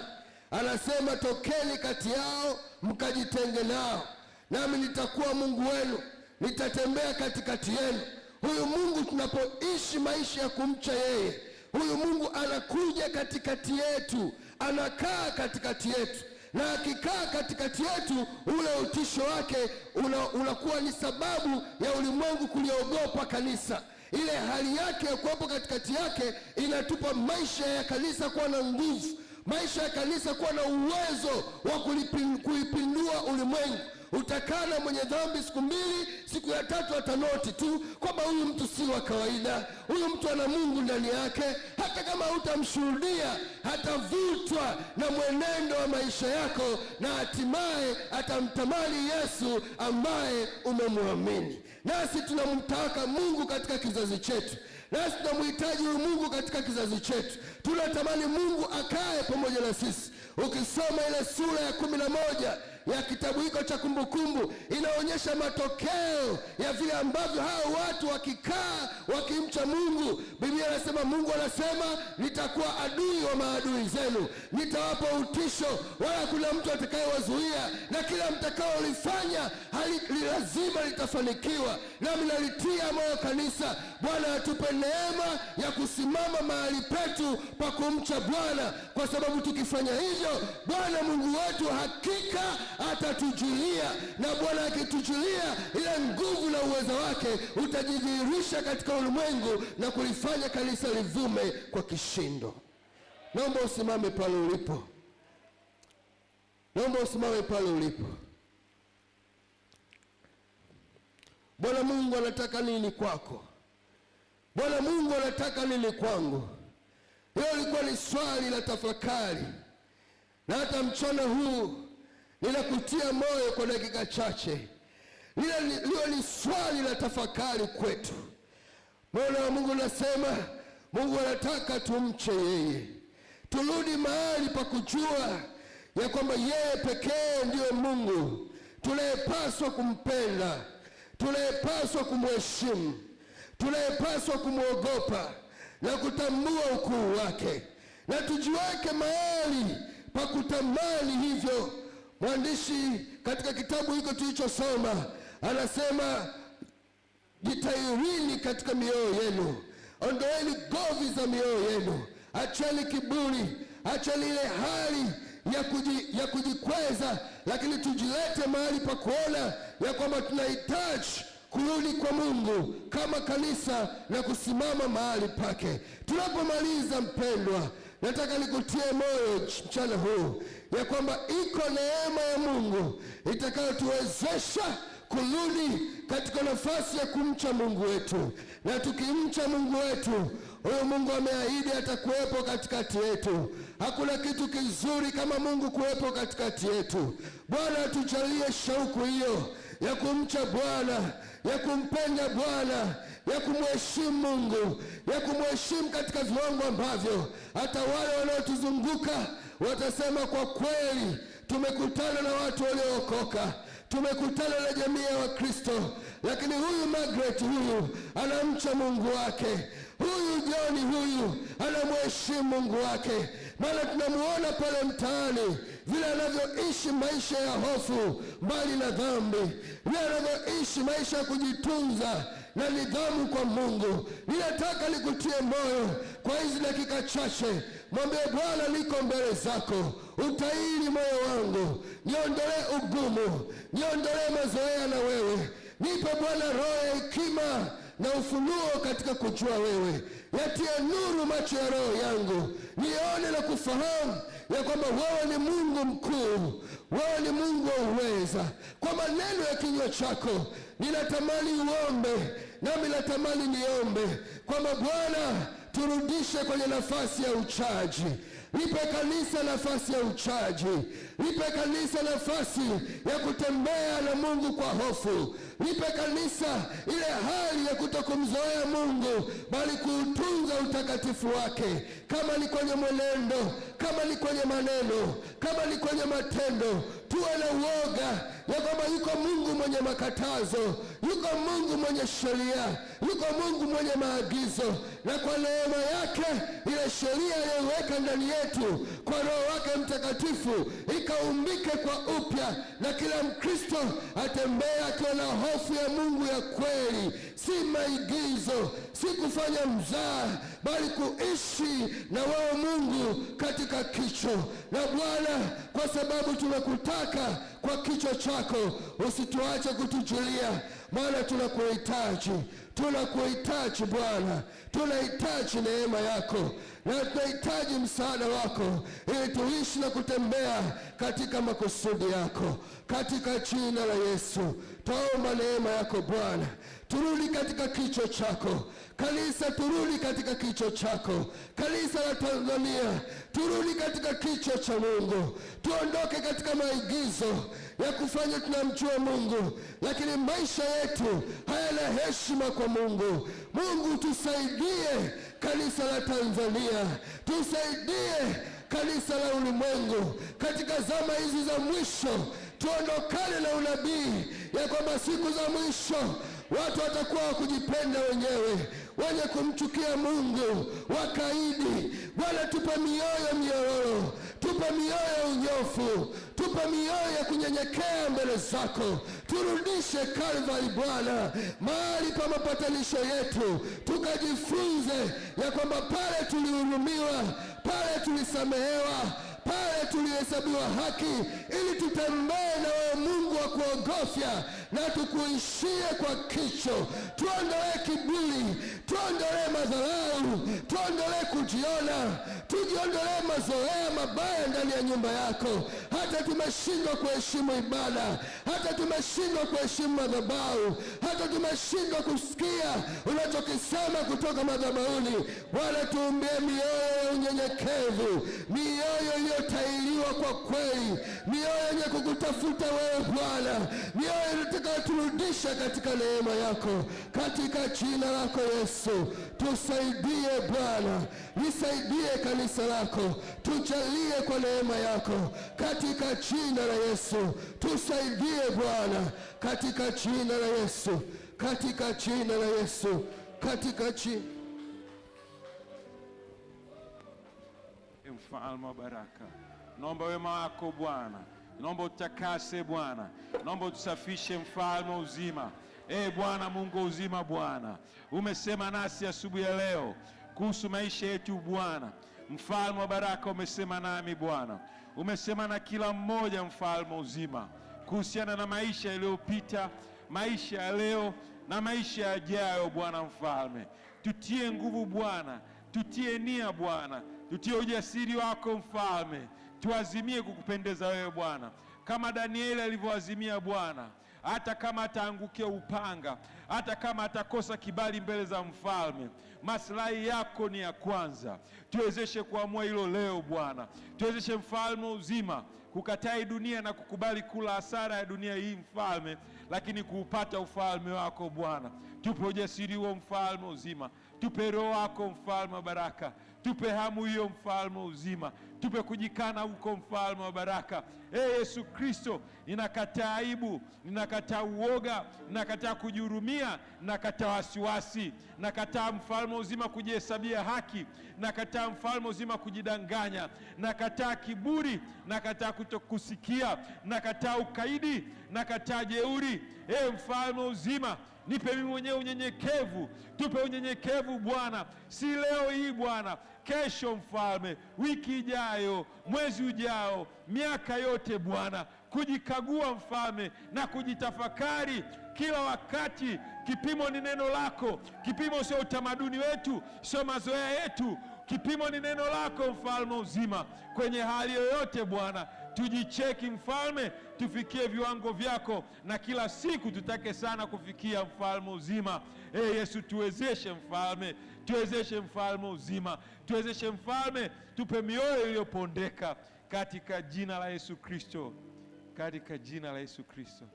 anasema tokeni kati yao mkajitenge nao, nami nitakuwa Mungu wenu, nitatembea katikati yenu. Huyu Mungu tunapoishi maisha ya kumcha yeye, huyu Mungu anakuja katikati yetu, anakaa katikati yetu, na akikaa katikati yetu ule utisho wake unakuwa ni sababu ya ulimwengu kuliogopa kanisa. Ile hali yake ya kuwepo katikati yake inatupa maisha ya kanisa kuwa na nguvu, maisha ya kanisa kuwa na uwezo wa kuipindua ulimwengu. Utakaa na mwenye dhambi siku 2, siku ya 3 atanoti tu kwamba huyu mtu si wa kawaida, huyu mtu ana Mungu ndani yake. Hata kama hutamshuhudia, hatavutwa na mwenendo wa maisha yako, na hatimaye atamtamani Yesu ambaye umemwamini. Nasi tunamtaka Mungu katika kizazi chetu, nasi tunamhitaji huyu Mungu katika kizazi chetu. Tunatamani Mungu akae pamoja na sisi. Ukisoma ile sura ya 11 ya kitabu hiko cha Kumbukumbu, inaonyesha matokeo ya vile ambavyo hao watu wakikaa wakimcha Mungu. Biblia inasema, Mungu anasema nitakuwa adui wa maadui zenu, nitawapa utisho, wala kuna mtu atakayewazuia, na kila mtakaolifanya lazima litafanikiwa. Nami nalitia moyo kanisa, Bwana atupe neema ya kusimama mahali petu pa kumcha Bwana, kwa sababu tukifanya hivyo Bwana Mungu wetu hakika atatujulia, na Bwana akitujulia, ile nguvu na uwezo wake utajidhihirisha katika ulimwengu na kulifanya kanisa livume kwa kishindo. Naomba usimame pale ulipo, naomba usimame pale ulipo. Bwana Mungu anataka nini kwako? Bwana Mungu anataka nini kwangu? Hiyo ilikuwa ni swali la tafakari, na hata mchana huu ninakutia moyo kwa dakika chache. Lilo ni swali la tafakari kwetu. Bwana wa Mungu nasema, Mungu anataka tumche yeye, turudi mahali pa kujua ya kwamba yeye pekee ndiye Mungu tunayepaswa kumpenda, tunayepaswa kumheshimu, tunayepaswa kumwogopa na kutambua ukuu wake, na tujiweke mahali pa kutamani hivyo. Mwandishi katika kitabu hiko tulichosoma anasema, jitahirini katika mioyo yenu, ondoeni govi za mioyo yenu, acheni kiburi, acheni ile hali ya kujikweza, lakini tujilete mahali pa kuona ya kwamba tunahitaji kurudi kwa Mungu kama kanisa na kusimama mahali pake. Tunapomaliza mpendwa, nataka nikutie moyo mchana huu ya kwamba iko neema ya Mungu itakayotuwezesha kurudi katika nafasi ya kumcha Mungu wetu, na tukimcha Mungu wetu, huyo Mungu ameahidi atakuwepo katikati yetu. Hakuna kitu kizuri kama Mungu kuwepo katikati yetu. Bwana atujalie shauku hiyo ya kumcha Bwana, ya kumpenda Bwana, ya kumheshimu Mungu, ya kumheshimu katika viwango ambavyo hata wale wanaotuzunguka watasema, kwa kweli tumekutana na watu waliookoka, tumekutana na jamii ya Wakristo, lakini huyu Margaret huyu anamcha Mungu wake, huyu John huyu anamheshimu Mungu wake. Maana tunamuona pale mtaani vile anavyoishi maisha ya hofu mbali na dhambi, vile anavyoishi maisha ya kujitunza na nidhamu kwa Mungu. Ninataka nikutie moyo kwa hizi dakika chache, mwambie Bwana, niko mbele zako, utahiri moyo wangu, niondolee ugumu, niondolee mazoea na wewe. Nipe Bwana roho ya hekima na ufunuo katika kujua wewe. Yatie nuru macho ya roho yangu, nione na kufahamu ya kwamba wewe ni Mungu mkuu, wewe ni Mungu wa uweza. Kwa maneno ya kinywa chako ninatamani uombe, nami natamani niombe kwamba Bwana, turudishe kwenye nafasi ya uchaji. Lipe kanisa nafasi ya uchaji. Lipe kanisa nafasi ya kutembea na Mungu kwa hofu. Lipe kanisa ile hali ya kutokumzoea Mungu, bali kuutunza utakatifu wake, kama ni kwenye mwenendo, kama ni kwenye maneno, kama ni kwenye matendo. Tuwe na uoga ya kwamba yuko Mungu mwenye makatazo, yuko Mungu mwenye sheria, yuko Mungu mwenye maagizo, na kwa neema yake ile sheria aliyoweka ndani yetu kwa Roho wake Mtakatifu ikaumbike kwa upya, na kila Mkristo atembee akiwa na hofu ya Mungu ya kweli, si maigizo, si kufanya mzaha, bali kuishi na wewe Mungu katika kicho. Na Bwana, kwa sababu tunakutaka kwa kicho chako, usituache kutujulia, maana tunakuhitaji. Tunakuhitaji Bwana, tunahitaji neema yako, na tunahitaji msaada wako, ili tuishi na kutembea katika makusudi yako. Katika jina la Yesu tuomba neema yako Bwana. Turudi katika kicho chako kanisa, turudi katika kicho chako kanisa la Tanzania, turudi katika kicho cha Mungu. Tuondoke katika maigizo ya kufanya tunamjua Mungu, lakini maisha yetu hayana heshima kwa Mungu. Mungu, tusaidie kanisa la Tanzania, tusaidie kanisa la ulimwengu katika zama hizi za mwisho. Tuondokane na unabii ya kwamba siku za mwisho watu watakuwa wakujipenda wenyewe, wenye kumchukia Mungu, wakaidi. Bwana, tupe mioyo myororo, tupe mioyo unyofu, tupe mioyo ya kunyenyekea mbele zako. Turudishe Kalvari Bwana, mahali pa mapatanisho yetu, tukajifunze ya kwamba pale tulihurumiwa, pale tulisamehewa, pale tulihesabiwa haki, ili tutembee na wewe Mungu wa kuogofya, na tukuishie kwa kicho. Tuondolee kiburi, tuondolee madharau, tuondolee kujiona, tujiondolee mazoea mabaya ndani ya nyumba yako. Hata tumeshindwa kuheshimu ibada, hata tumeshindwa kuheshimu madhabahu, hata tumeshindwa kusikia unachokisema kutoka madhabahuni. Bwana, tuumbie mioyo ya unyenyekevu, mioyo iliyotailiwa kwa kweli, mioyo yenye kukutafuta wewe Bwana, mioyo itakayoturudisha katika neema yako. Katika jina lako Yesu tusaidie Bwana, nisaidie kanisa lako, tujalie kwa neema yako. Katika jina la Yesu tusaidie Bwana, katika jina la Yesu, katika jina la Yesu, katika jina. Mfalme wa baraka, naomba wema wako Bwana, naomba utakase Bwana, naomba utusafishe mfalme uzima. Bwana Mungu uzima, Bwana umesema nasi asubuhi ya leo kuhusu maisha yetu Bwana. Mfalme wa baraka, umesema nami Bwana, umesema na kila mmoja mfalme uzima, kuhusiana na maisha yaliyopita, maisha ya leo na maisha yajayo. Bwana mfalme, tutie nguvu Bwana, tutie nia Bwana, tutie ujasiri wako mfalme, tuazimie kukupendeza wewe Bwana, kama Danieli alivyoazimia Bwana, hata kama ataangukia upanga, hata kama atakosa kibali mbele za mfalme, maslahi yako ni ya kwanza. Tuwezeshe kuamua hilo leo Bwana, tuwezeshe mfalme uzima kukataa dunia na kukubali kula hasara ya dunia hii mfalme, lakini kuupata ufalme wako Bwana. Tupe ujasiri huo mfalme uzima, tupe roho wako mfalme wa baraka, tupe hamu hiyo mfalme uzima, tupe kujikana huko mfalme wa baraka. Yesu Kristo, ninakataa aibu, ninakataa uoga, ninakataa kujihurumia, ninakataa wasiwasi, ninakataa mfalme uzima kujihesabia haki, ninakataa mfalme uzima kujidanganya, ninakataa kiburi, ninakataa kutokusikia, ninakataa ukaidi, ninakataa jeuri. Mfalme uzima, nipe mimi mwenyewe unyenyekevu, tupe unyenyekevu Bwana, si leo hii Bwana, kesho mfalme, wiki ijayo, mwezi ujao, miaka yote Bwana, kujikagua mfalme na kujitafakari kila wakati. Kipimo ni neno lako, kipimo sio utamaduni wetu, sio mazoea yetu, kipimo ni neno lako mfalme uzima. Kwenye hali yoyote Bwana, tujicheki mfalme, tufikie viwango vyako, na kila siku tutake sana kufikia mfalme uzima. Yesu, tuwezeshe mfalme, tuwezeshe mfalme uzima, tuwezeshe mfalme, tupe mioyo iliyopondeka katika jina la Yesu Kristo, katika jina la Yesu Kristo.